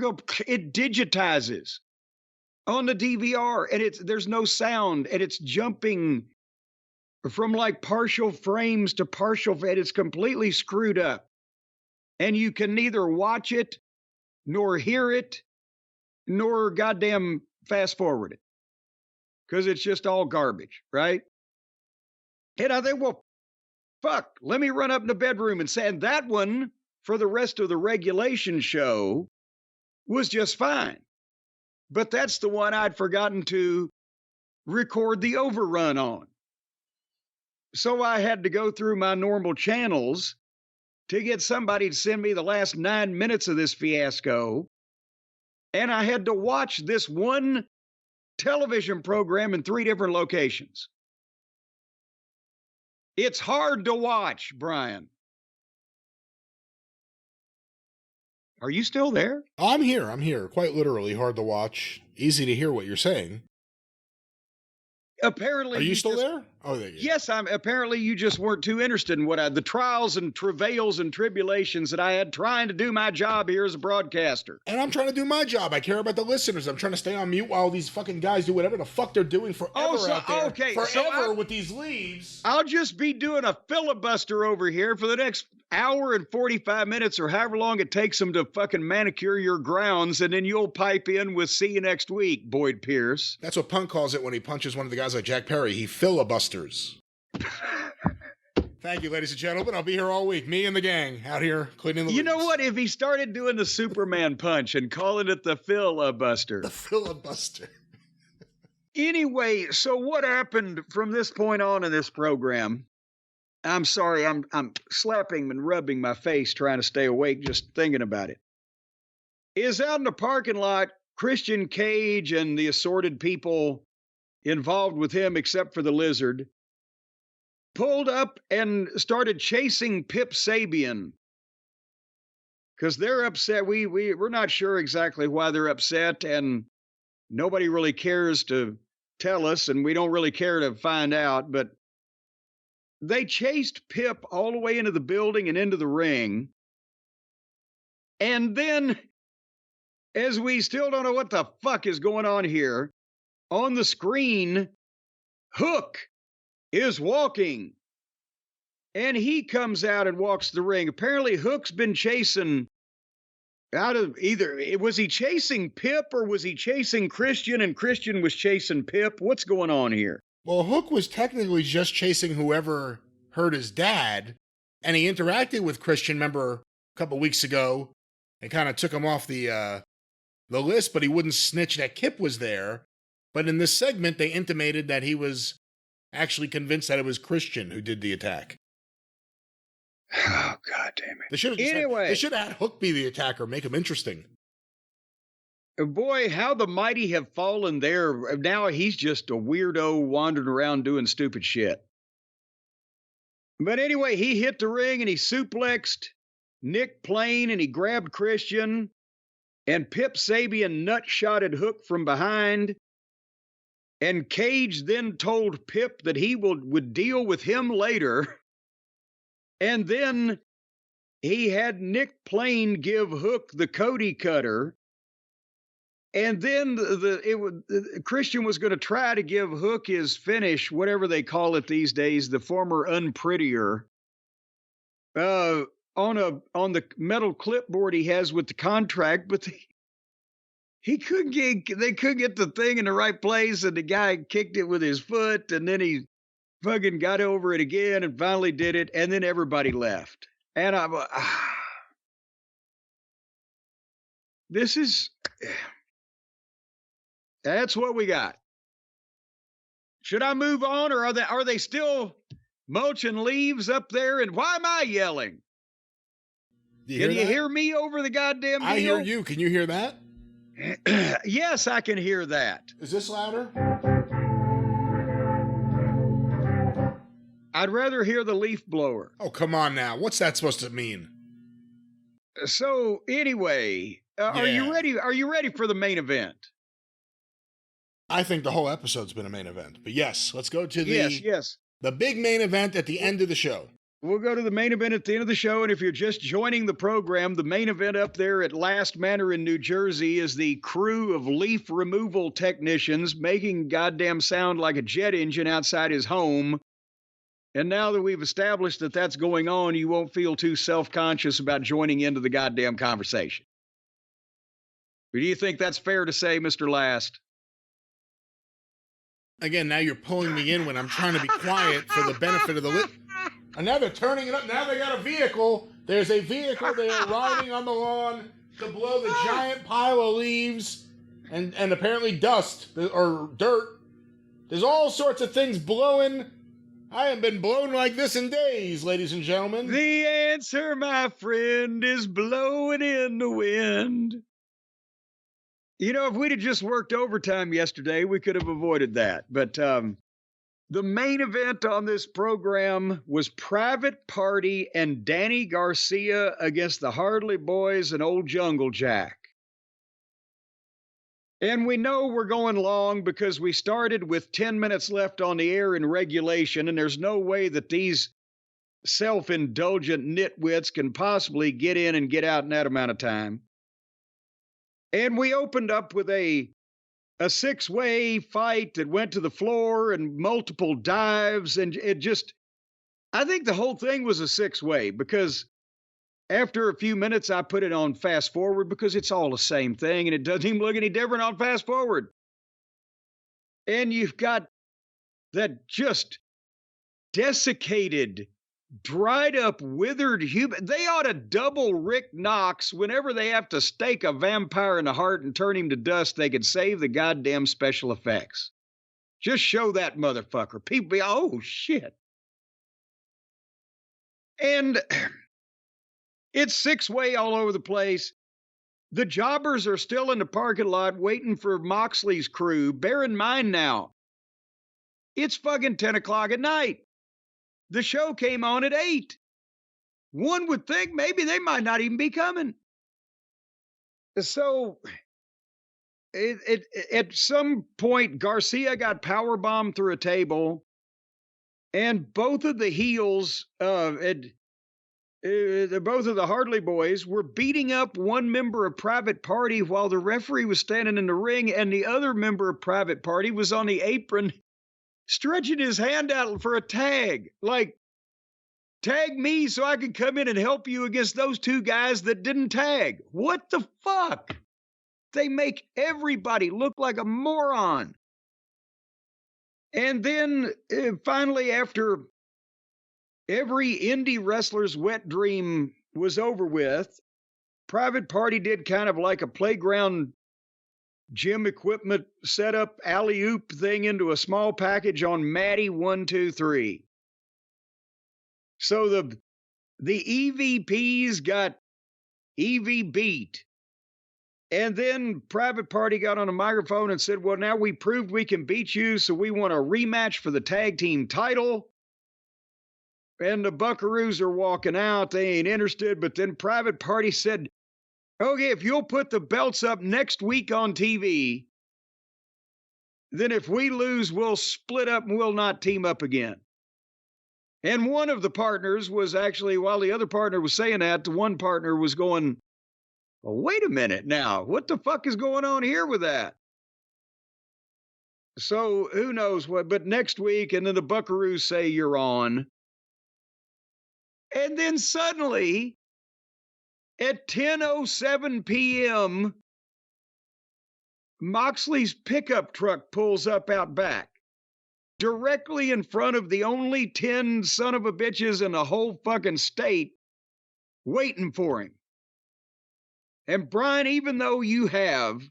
it digitizes on the DVR and there's no sound and it's jumping from like partial frames to partial, and it's completely screwed up. And you can neither watch it, nor hear it, nor goddamn fast forward it. Because it's just all garbage, right? And I think, well, fuck, let me run up in the bedroom and say, and that one for the rest of the regulation show was just fine. But that's the one I'd forgotten to record the overrun on. So I had to go through my normal channels to get somebody to send me the last 9 minutes of this fiasco. And I had to watch this one television program in 3 different locations. It's hard to watch, Brian. Are you still there? I'm here. Quite literally hard to watch. Easy to hear what you're saying. Apparently, are you still there? Oh, there you go. Yes, apparently you just weren't too interested in what the trials and travails and tribulations that I had trying to do my job here as a broadcaster. And I'm trying to do my job. I care about the listeners. I'm trying to stay on mute while these fucking guys do whatever the fuck they're doing forever out there. Okay, forever with these leaves. I'll just be doing a filibuster over here for the next hour and 45 minutes or however long it takes them to fucking manicure your grounds, and then you'll pipe in with "see you next week," Boyd Pierce. That's what Punk calls it when he punches one of the guys like Jack Perry. He filibusters. Thank you, ladies and gentlemen. I'll be here all week. Me and the gang out here cleaning the leaves. You know what? If he started doing the Superman punch and calling it the filibuster. The filibuster. Anyway, so what happened from this point on in this program? I'm sorry, I'm slapping and rubbing my face trying to stay awake just thinking about it. Is out in the parking lot, Christian Cage and the assorted people involved with him, except for the lizard, pulled up and started chasing Pip Sabian. Because they're upset. We're not sure exactly why they're upset, and nobody really cares to tell us, and we don't really care to find out, but they chased Pip all the way into the building and into the ring. And then, as we still don't know what the fuck is going on here, on the screen, Hook is walking. And he comes out and walks the ring. Apparently, Hook's been chasing out of was he chasing Pip or was he chasing Christian and Christian was chasing Pip? What's going on here? Well, Hook was technically just chasing whoever hurt his dad, and he interacted with Christian, remember, a couple weeks ago, and kind of took him off the list, but he wouldn't snitch that Kip was there. But in this segment, they intimated that he was actually convinced that it was Christian who did the attack. Oh, God damn it. They should have had Hook be the attacker, make him interesting. Boy, how the mighty have fallen there. Now he's just a weirdo wandering around doing stupid shit. But anyway, he hit the ring and he suplexed Nick Plain and he grabbed Christian. And Pip Sabian nut-shotted Hook from behind. And Cage then told Pip that he would deal with him later. And then he had Nick Plain give Hook the Cody Cutter. And then Christian was going to try to give Hook his finish, whatever they call it these days, the former unprettier, on the metal clipboard he has with the contract, but they couldn't get the thing in the right place, and the guy kicked it with his foot, and then he fucking got over it again and finally did it, and then everybody left. And that's what we got. Should I move on, or are they still mulching leaves up there? And why am I yelling? Can you hear me over the goddamn deal? I hear you. Can you hear that? Yes, I can hear that. Is this louder? I'd rather hear the leaf blower. Oh, come on now. What's that supposed to mean? So anyway, are you ready? Are you ready for the main event? I think the whole episode's been a main event. But yes, let's go to the big main event at the end of the show. We'll go to the main event at the end of the show. And if you're just joining the program, the main event up there at Last Manor in New Jersey is the crew of leaf removal technicians making goddamn sound like a jet engine outside his home And now that we've established that that's going on, you won't feel too self-conscious about joining into the goddamn conversation. Or do you think that's fair to say, Mr. Last? Again, now you're pulling me in when I'm trying to be quiet for the benefit of the And now they're turning it up. Now they got a vehicle. There's a vehicle they are riding on the lawn to blow the giant pile of leaves and apparently dust or dirt. There's all sorts of things blowing. I haven't been blown like this in days, ladies and gentlemen. The answer, my friend, is blowing in the wind. You know, if we'd have just worked overtime yesterday, we could have avoided that. But the main event on this program was Private Party and Danny Garcia against the Hardley Boys and Old Jungle Jack. And we know we're going long because we started with 10 minutes left on the air in regulation, and there's no way that these self-indulgent nitwits can possibly get in and get out in that amount of time. And we opened up with a six-way fight that went to the floor and multiple dives, and I think the whole thing was a six-way because after a few minutes, I put it on fast forward because it's all the same thing and it doesn't even look any different on fast forward. And you've got that just desiccated, dried up, withered human. They ought to double Rick Knox whenever they have to stake a vampire in the heart and turn him to dust. They could save the goddamn special effects. Just show that motherfucker. People be, oh shit. And it's six-way all over the place. The jobbers are still in the parking lot waiting for Moxley's crew. Bear in mind now, it's fucking 10 o'clock at night. The show came on at 8. One would think maybe they might not even be coming. So at some point, Garcia got powerbombed through a table, and both of the heels, both of the Hardley Boys were beating up one member of Private Party while the referee was standing in the ring, and the other member of Private Party was on the apron stretching his hand out for a tag. Like, tag me so I can come in and help you against those two guys that didn't tag. What the fuck? They make everybody look like a moron. And then finally, after every indie wrestler's wet dream was over with, Private Party did kind of like a playground gym equipment setup alley-oop thing into a small package on Maddie 1, 2, 3. So the EVPs got EV beat. And then Private Party got on a microphone and said, well, now we proved we can beat you, so we want a rematch for the tag team title. And the Buckaroos are walking out. They ain't interested. But then Private Party said, okay, if you'll put the belts up next week on TV, then if we lose, we'll split up and we'll not team up again. And one of the partners was actually, while the other partner was saying that, the one partner was going, well, wait a minute now. What the fuck is going on here with that? So who knows what, but next week, and then the Buckaroos say you're on. And then suddenly, at 10:07 p.m., Moxley's pickup truck pulls up out back, directly in front of the only 10 son of a bitches in the whole fucking state waiting for him. And Brian, even though you have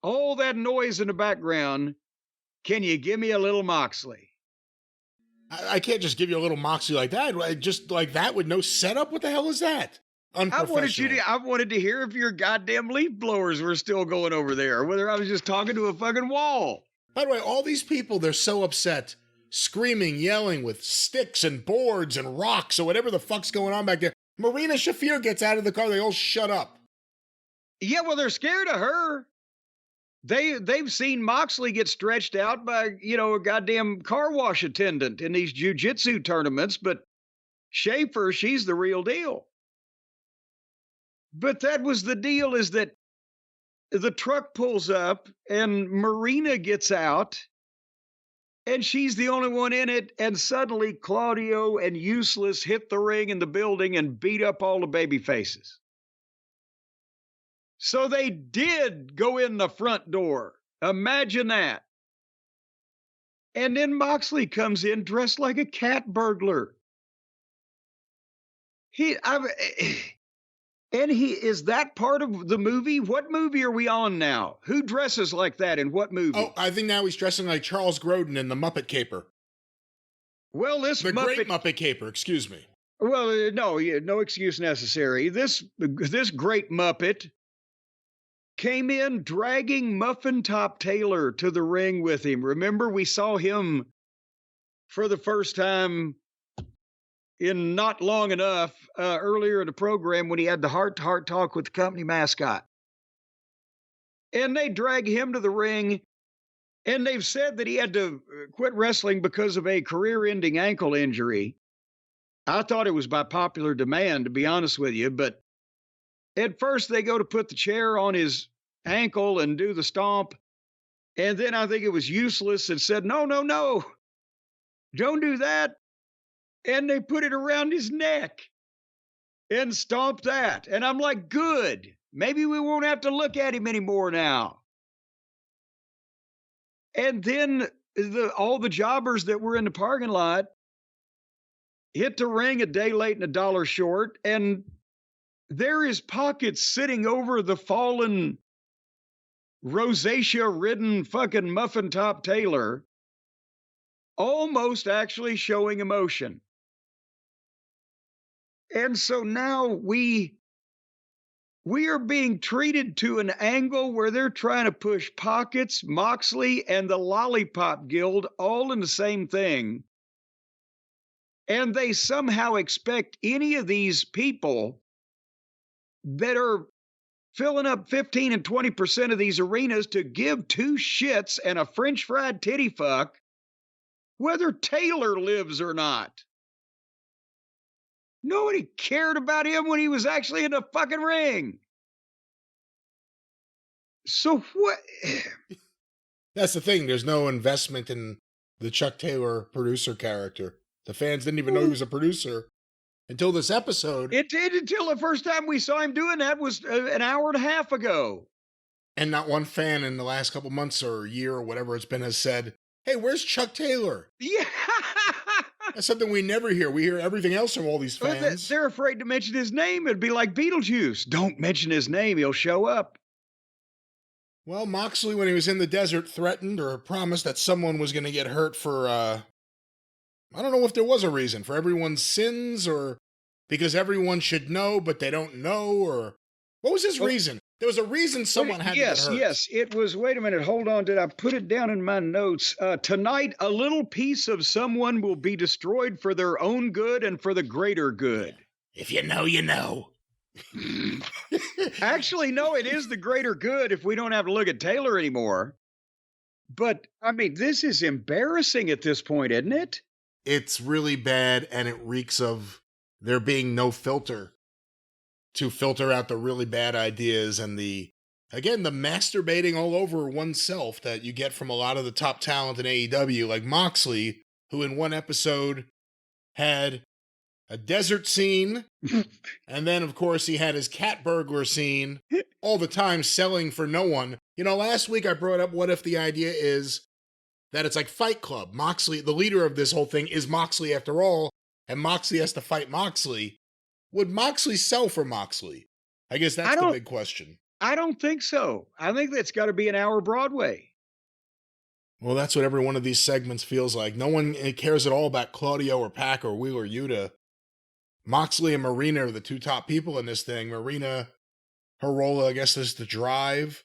all that noise in the background, can you give me a little Moxley? I can't just give you a little Moxley like that. Just like that with no setup? What the hell is that? I wanted to hear if your goddamn leaf blowers were still going over there, or whether I was just talking to a fucking wall. By the way, all these people, they're so upset, screaming, yelling with sticks and boards and rocks or whatever the fuck's going on back there. Marina Shafir gets out of the car. They all shut up. Yeah, well, they're scared of her. They've seen Moxley get stretched out by, a goddamn car wash attendant in these jiu-jitsu tournaments, but Schaefer, she's the real deal. But that was the deal, is that the truck pulls up and Marina gets out, and she's the only one in it. And suddenly Claudio and Useless hit the ring in the building and beat up all the baby faces. So they did go in the front door. Imagine that. And then Moxley comes in dressed like a cat burglar. Is that part of the movie? What movie are we on now? Who dresses like that in what movie? Oh, I think now he's dressing like Charles Grodin in The Muppet Caper. Well, the Great Muppet Caper, excuse me. Well, no excuse necessary. This great Muppet came in dragging Muffin Top Taylor to the ring with him. Remember, we saw him for the first time in not long enough earlier in the program when he had the heart-to-heart talk with the company mascot. And they drag him to the ring, and they've said that he had to quit wrestling because of a career-ending ankle injury. I thought it was by popular demand, to be honest with you, but at first they go to put the chair on his ankle and do the stomp, and then I think it was Useless and said, no, don't do that. And they put it around his neck and stomped that. And I'm like, good. Maybe we won't have to look at him anymore now. And then all the jobbers that were in the parking lot hit the ring a day late and $1 short. And there is Pockets sitting over the fallen, rosacea-ridden fucking Muffin Top Taylor, almost actually showing emotion. And so now we are being treated to an angle where they're trying to push Pockets, Moxley, and the Lollipop Guild all in the same thing. And they somehow expect any of these people that are filling up 15 and 20% of these arenas to give two shits and a French fried titty fuck whether Taylor lives or not. Nobody cared about him when he was actually in the fucking ring. So what? That's the thing. There's no investment in the Chuck Taylor producer character. The fans didn't even know he was a producer until this episode. It did until the first time we saw him doing that was an hour and a half ago. And not one fan in the last couple months or a year or whatever it's been has said, hey, where's Chuck Taylor? Yeah. That's something we never hear. We hear everything else from all these fans. They're afraid to mention his name. It'd be like Beetlejuice. Don't mention his name. He'll show up. Well, Moxley, when he was in the desert, threatened or promised that someone was going to get hurt for, I don't know if there was a reason, for everyone's sins or because everyone should know, but they don't know, or what was his reason? There was a reason someone had to get hurt. Yes, it was, wait a minute, hold on, did I put it down in my notes? Tonight, a little piece of someone will be destroyed for their own good and for the greater good. If you know, you know. Actually, no, it is the greater good if we don't have to look at Taylor anymore. But, I mean, this is embarrassing at this point, isn't it? It's really bad, and it reeks of there being no filter to filter out the really bad ideas and the masturbating all over oneself that you get from a lot of the top talent in AEW, like Moxley, who in one episode had a desert scene, and then, of course, he had his cat burglar scene, all the time selling for no one. You know, last week I brought up what if the idea is that it's like Fight Club. Moxley, the leader of this whole thing, is Moxley after all, and Moxley has to fight Moxley. Would Moxley sell for Moxley? I guess that's the big question. I don't think so. I think that's got to be an hour Broadway. Well, that's what every one of these segments feels like. No one cares at all about Claudio or Pac or Wheeler Yuta. Moxley and Marina are the two top people in this thing. Marina, her role, I guess, is to drive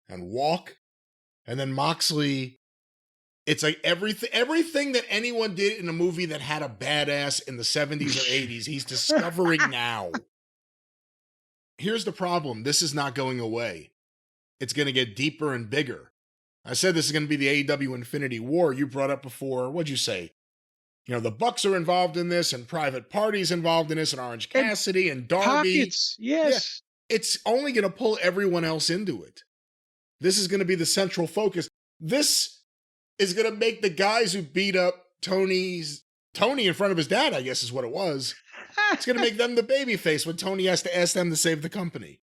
and walk. And then Moxley, it's like everything that anyone did in a movie that had a badass in the 70s or 80s, he's discovering now. Here's the problem. This is not going away. It's going to get deeper and bigger. I said this is going to be the AEW Infinity War. You brought up before, what'd you say? You know, the Bucks are involved in this, and Private Party's involved in this, and Orange Cassidy, and Darby. Pockets, yes. Yeah, it's only going to pull everyone else into it. This is going to be the central focus. This is going to make the guys who beat up Tony in front of his dad, I guess is what it was. It's going to make them the babyface when Tony has to ask them to save the company.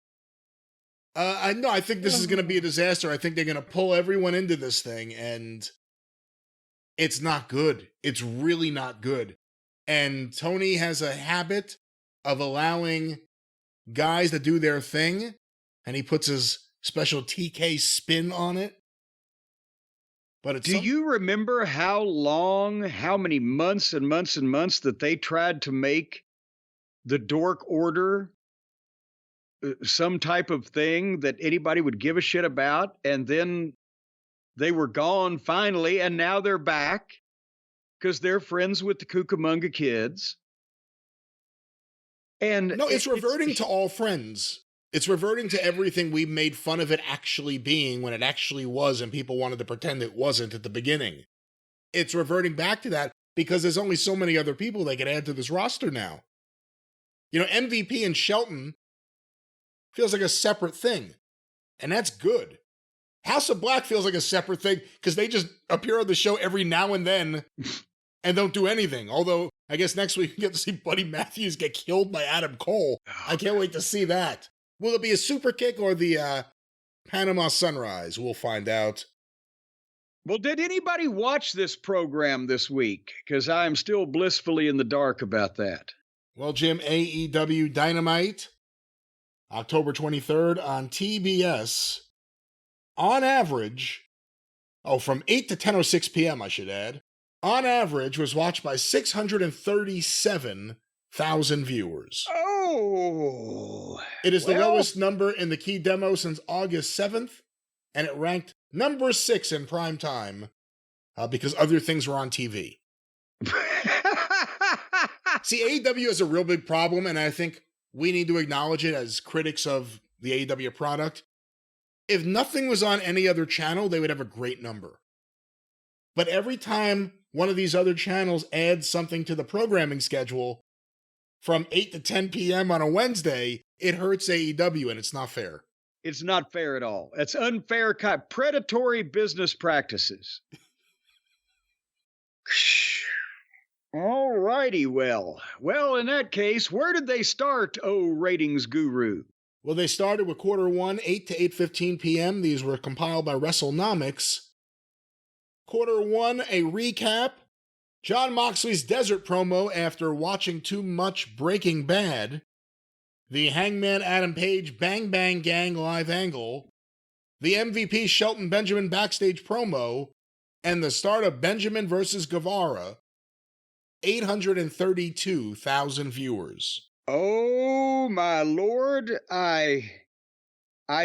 I think this is going to be a disaster. I think they're going to pull everyone into this thing, and it's not good. It's really not good. And Tony has a habit of allowing guys to do their thing, and he puts his special TK spin on it. But do you remember how many months and months and months that they tried to make the Dork Order some type of thing that anybody would give a shit about, and then they were gone finally, and now they're back because they're friends with the Cucamonga Kids. And no, it's reverting to all friends. It's reverting to everything we made fun of it actually being when it actually was, and people wanted to pretend it wasn't at the beginning. It's reverting back to that because there's only so many other people they can add to this roster now. You know, MVP and Shelton feels like a separate thing, and that's good. House of Black feels like a separate thing because they just appear on the show every now and then and don't do anything. Although, I guess next week we get to see Buddy Matthews get killed by Adam Cole. I can't wait to see that. Will it be a super kick or the Panama Sunrise? We'll find out. Well, did anybody watch this program this week? Because I'm still blissfully in the dark about that. Well, Jim, AEW Dynamite, October 23rd on TBS. On average, from 8 to 10:06 p.m., I should add, on average was watched by 637,000 viewers. Oh! It is the lowest number in the key demo since August 7th, and it ranked number 6 in prime time because other things were on TV. See, AEW is a real big problem, and I think we need to acknowledge it as critics of the AEW product. If nothing was on any other channel, they would have a great number. But every time one of these other channels adds something to the programming schedule from 8 to 10 p.m. on a Wednesday, it hurts AEW, and it's not fair. It's not fair at all. It's unfair, predatory business practices. All righty, well, in that case, where did they start, ratings guru? Well, they started with quarter 1, 8 to 8:15 p.m. These were compiled by WrestleNomics. Quarter 1, a recap. Jon Moxley's desert promo after watching too much Breaking Bad. The Hangman Adam Page Bang Bang Gang live angle. The MVP Shelton Benjamin backstage promo. And the start of Benjamin versus Guevara. 832,000 viewers. Oh, my Lord. I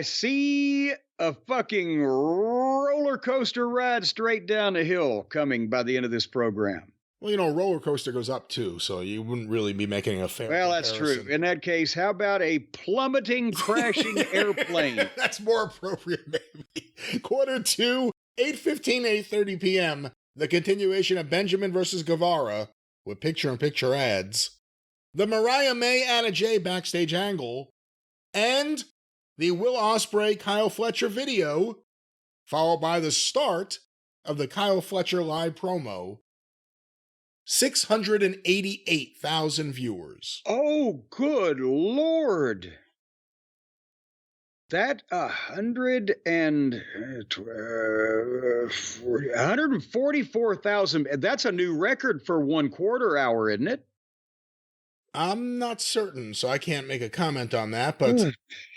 see a fucking roller coaster ride straight down the hill coming by the end of this program. Well, you know, a roller coaster goes up too, so you wouldn't really be making a fair comparison. That's true. In that case, how about a plummeting, crashing airplane? That's more appropriate, maybe. Quarter 2, 8:15, 8:30 p.m. The continuation of Benjamin versus Guevara with picture-in-picture ads. The Mariah May Anna Jay backstage angle. And the Will Ospreay Kyle Fletcher video, followed by the start of the Kyle Fletcher live promo. 688,000 viewers. Oh, good Lord. That 144,000, that's a new record for 1 quarter hour, isn't it? I'm not certain, so I can't make a comment on that, but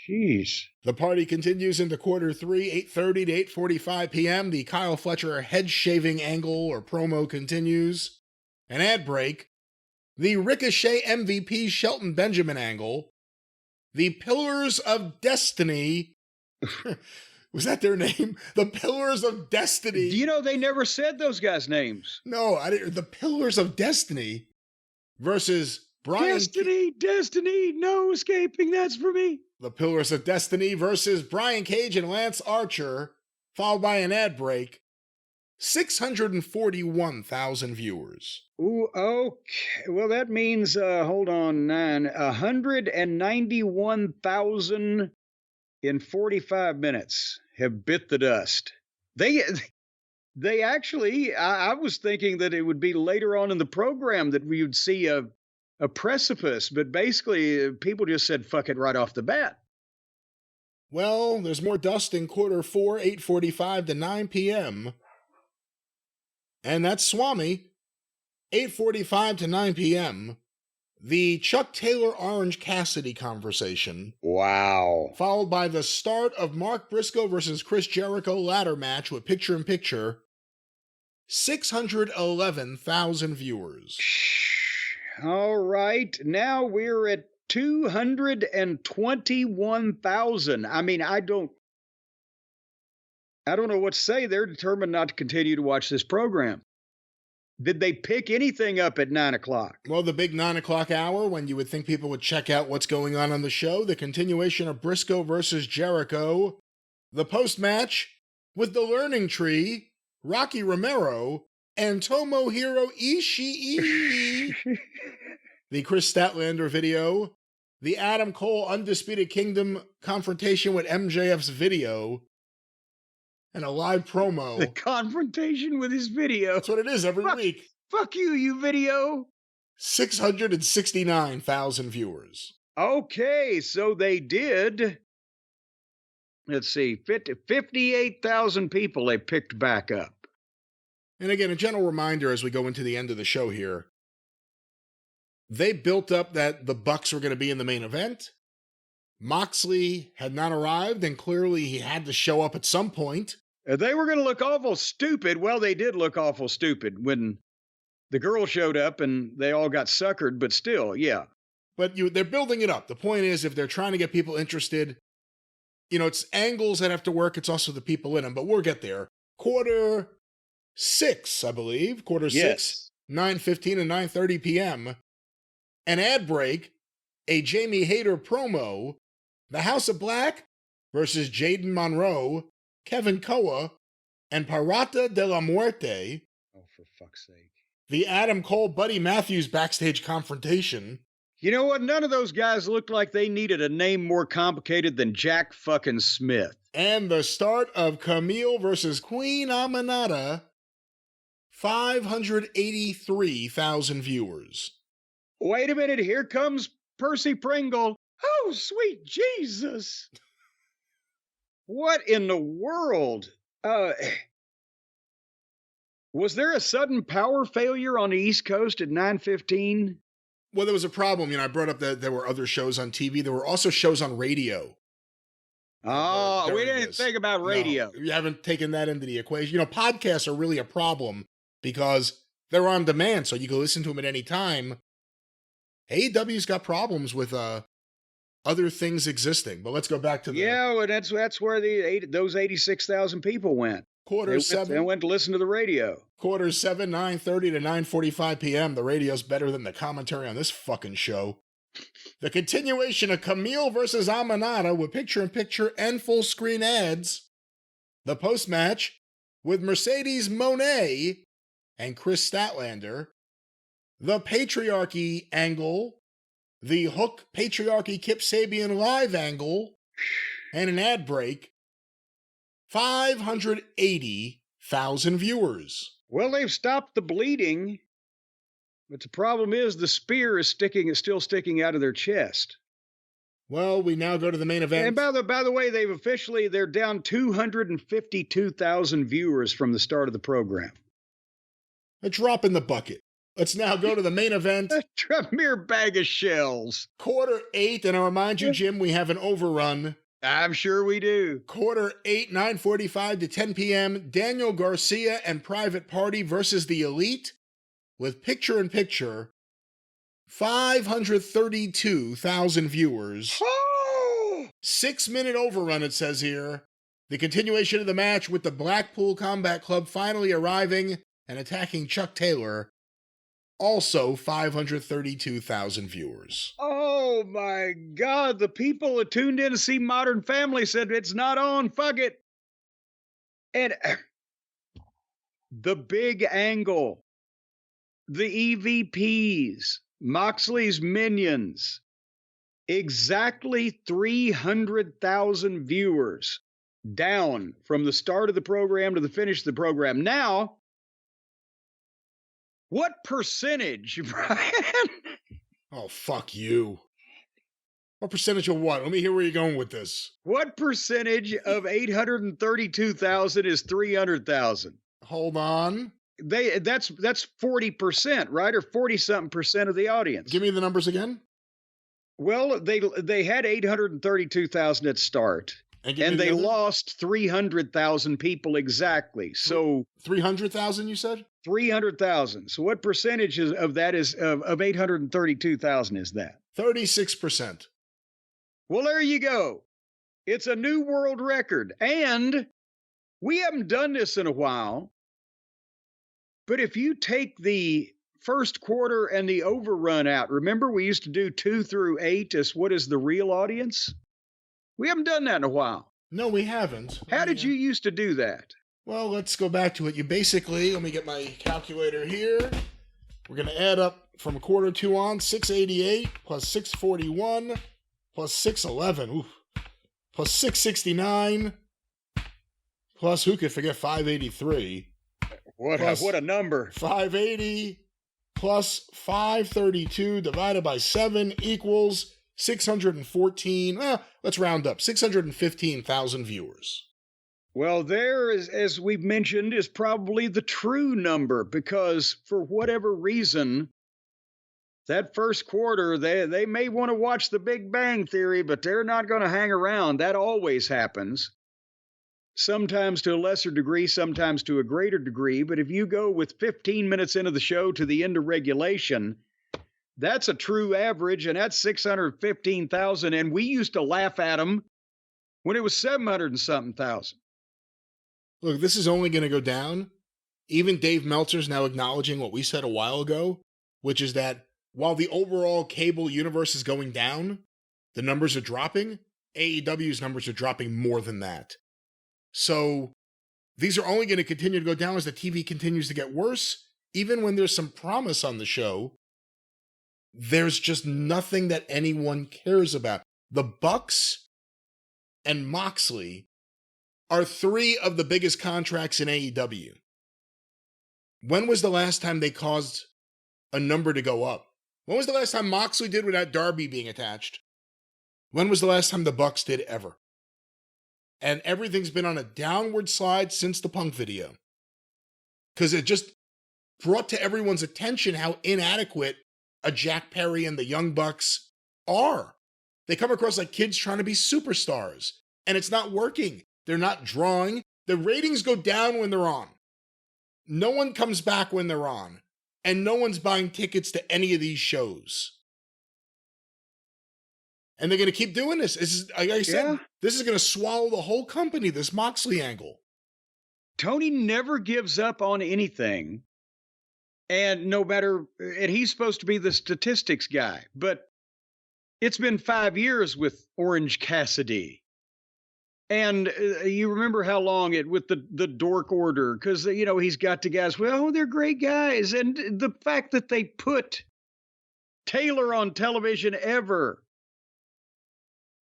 jeez. The party continues into quarter 3, 8:30 to 8:45 p.m. The Kyle Fletcher head-shaving angle or promo continues. An ad break. The Ricochet MVP Shelton Benjamin angle. The Pillars of Destiny. Was that their name? The Pillars of Destiny. You know, they never said those guys' names. No, I didn't. The Pillars of Destiny versus Brian... Destiny, no escaping, that's for me. The Pillars of Destiny versus Brian Cage and Lance Archer, followed by an ad break. 641,000 viewers. Ooh, okay. Well, that means, 191,000 in 45 minutes have bit the dust. They actually, I was thinking that it would be later on in the program that we would see a precipice, but basically people just said fuck it right off the bat. Well, there's more dust in quarter 4, 8:45 to 9 p.m. And that's Swami, 8:45 to 9 p.m. The Chuck Taylor Orange Cassidy conversation. Wow. Followed by the start of Mark Briscoe versus Chris Jericho ladder match with picture-in-picture. 611,000 viewers. All right. Now we're at 221,000. I mean, I don't know what to say. They're determined not to continue to watch this program. Did they pick anything up at 9 o'clock? Well, the big 9 o'clock hour when you would think people would check out what's going on the show, the continuation of Briscoe versus Jericho, the post-match with the Learning Tree, Rocky Romero, and Tomohiro Ishii, the Chris Statlander video, the Adam Cole Undisputed Kingdom confrontation with MJF's video, and a live promo. The confrontation with his video. That's what it is every week. Fuck you, you video. 669,000 viewers. Okay, so they did. Let's see, 58,000 people they picked back up. And again, a general reminder as we go into the end of the show here. They built up that the Bucks were going to be in the main event. Moxley had not arrived, and clearly he had to show up at some point. They were going to look awful stupid. Well, they did look awful stupid when the girl showed up and they all got suckered, but still, yeah. But they're building it up. The point is, if they're trying to get people interested, it's angles that have to work. It's also the people in them, but we'll get there. Quarter 6, I believe. Quarter 6, 9:15 and 9:30 p.m. An ad break, a Jamie Hayter promo, the House of Black versus Jaden Monroe, Kevin Koa, and Parata de la Muerte. Oh, for fuck's sake. The Adam Cole Buddy Matthews backstage confrontation. You know what? None of those guys looked like they needed a name more complicated than Jack fucking Smith. And the start of Camille versus Queen Aminata. 583,000 viewers. Wait a minute, here comes Percy Pringle. Oh, sweet Jesus. What in the world? Was there a sudden power failure on the East Coast at 9:15? Well, there was a problem. I brought up that there were other shows on TV. There were also shows on radio. Oh, we didn't think about radio. No, you haven't taken that into the equation. Podcasts are really a problem because they're on demand, so you can listen to them at any time. AEW's got problems with other things existing, but let's go back to the... Yeah, well, that's where those 86,000 people went. Quarter 7. They went to listen to the radio. Quarter 7, 9:30 to 9:45 p.m. The radio's better than the commentary on this fucking show. The continuation of Camille versus Aminata with picture-in-picture and full-screen ads. The post-match with Mercedes Moné and Chris Statlander. The patriarchy angle. The Hook Patriarchy Kip Sabian live angle. And an ad break. 580,000 viewers. Well, they've stopped the bleeding. But the problem is the spear is still sticking out of their chest. Well, we now go to the main event. And by the way, they're down 252,000 viewers from the start of the program. A drop in the bucket. Let's now go to the main event. A mere bag of shells. Quarter 8, and I remind you, Jim, we have an overrun. I'm sure we do. Quarter 8, 9:45 to 10 p.m. Daniel Garcia and Private Party versus the Elite with picture-in-picture. 532,000 viewers. Oh! 6-minute overrun, it says here. The continuation of the match with the Blackpool Combat Club finally arriving and attacking Chuck Taylor. Also 532,000 viewers. Oh my God. The people that tuned in to see Modern Family said it's not on. Fuck it. And the big angle, the EVPs, Moxley's minions, exactly 300,000 viewers. down from the start of the program to the finish of the program. Now, what percentage, Brian? Oh, fuck you. What percentage of what? Let me hear where you're going with this. What percentage of 832,000 is 300,000? Hold on. That's 40%, right? Or 40-something% of the audience. Give me the numbers again. Well, they had 832,000 at start, and they lost 300,000 people exactly. So 300,000, you said? 300,000. So what percentage of that is of 832,000 is that? 36%. Well, there you go. It's a new world record, and we haven't done this in a while. But if you take the first quarter and the overrun out, remember we used to do 2 through 8 as what is the real audience? We haven't done that in a while. No, we haven't. How did you used to do that? Well, let's go back to it. You basically, let me get my calculator here. We're going to add up from quarter 2 on, 688 plus 641 plus 611, ooh, plus 669 plus, who could forget 583? What a number. 580 plus 532 divided by 7 equals 614, let's round up, 615,000 viewers. Well, there, as we've mentioned, is probably the true number, because for whatever reason, that first quarter, they may want to watch The Big Bang Theory, but they're not going to hang around. That always happens. Sometimes to a lesser degree, sometimes to a greater degree. But if you go with 15 minutes into the show to the end of regulation, that's a true average, and that's 615,000. And we used to laugh at them when it was 700 and something thousand. Look, this is only going to go down. Even Dave Meltzer's now acknowledging what we said a while ago, which is that while the overall cable universe is going down, the numbers are dropping. AEW's numbers are dropping more than that. So these are only going to continue to go down as the TV continues to get worse. Even when there's some promise on the show, there's just nothing that anyone cares about. The Bucks and Moxley are 3 of the biggest contracts in AEW. When was the last time they caused a number to go up? When was the last time Moxley did without Darby being attached? When was the last time the Bucks did ever? And everything's been on a downward slide since the Punk video. Because it just brought to everyone's attention how inadequate a Jack Perry and the Young Bucks are. They come across like kids trying to be superstars. And it's not working. They're not drawing. The ratings go down when they're on. No one comes back when they're on. And no one's buying tickets to any of these shows. And they're going to keep doing this. This is, like I said, This is going to swallow the whole company, this Moxley angle. Tony never gives up on anything. And no matter, and he's supposed to be the statistics guy, but it's been 5 years with Orange Cassidy. And you remember how long it with the Dork Order, because, you know, he's got the guys, well, they're great guys. And the fact that they put Taylor on television ever.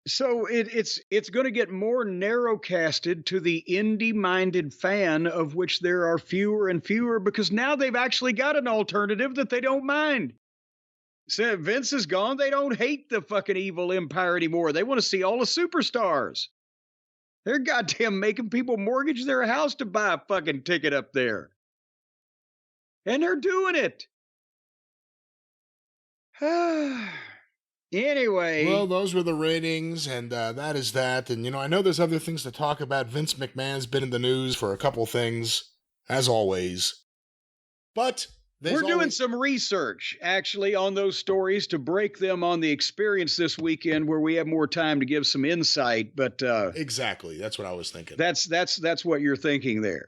So it's going to get more narrow-casted to the indie-minded fan, of which there are fewer and fewer, because now they've actually got an alternative that they don't mind. So Vince is gone. They don't hate the fucking evil empire anymore. They want to see all the superstars. They're goddamn making people mortgage their house to buy a fucking ticket up there. And they're doing it. Anyway. Well, those were the ratings, and that is that. And, you know, I know there's other things to talk about. Vince McMahon's been in the news for a couple things, as always. But we're doing some research, actually, on those stories to break them on the experience this weekend, where we have more time to give some insight. But exactly, that's what I was thinking. That's what you're thinking there.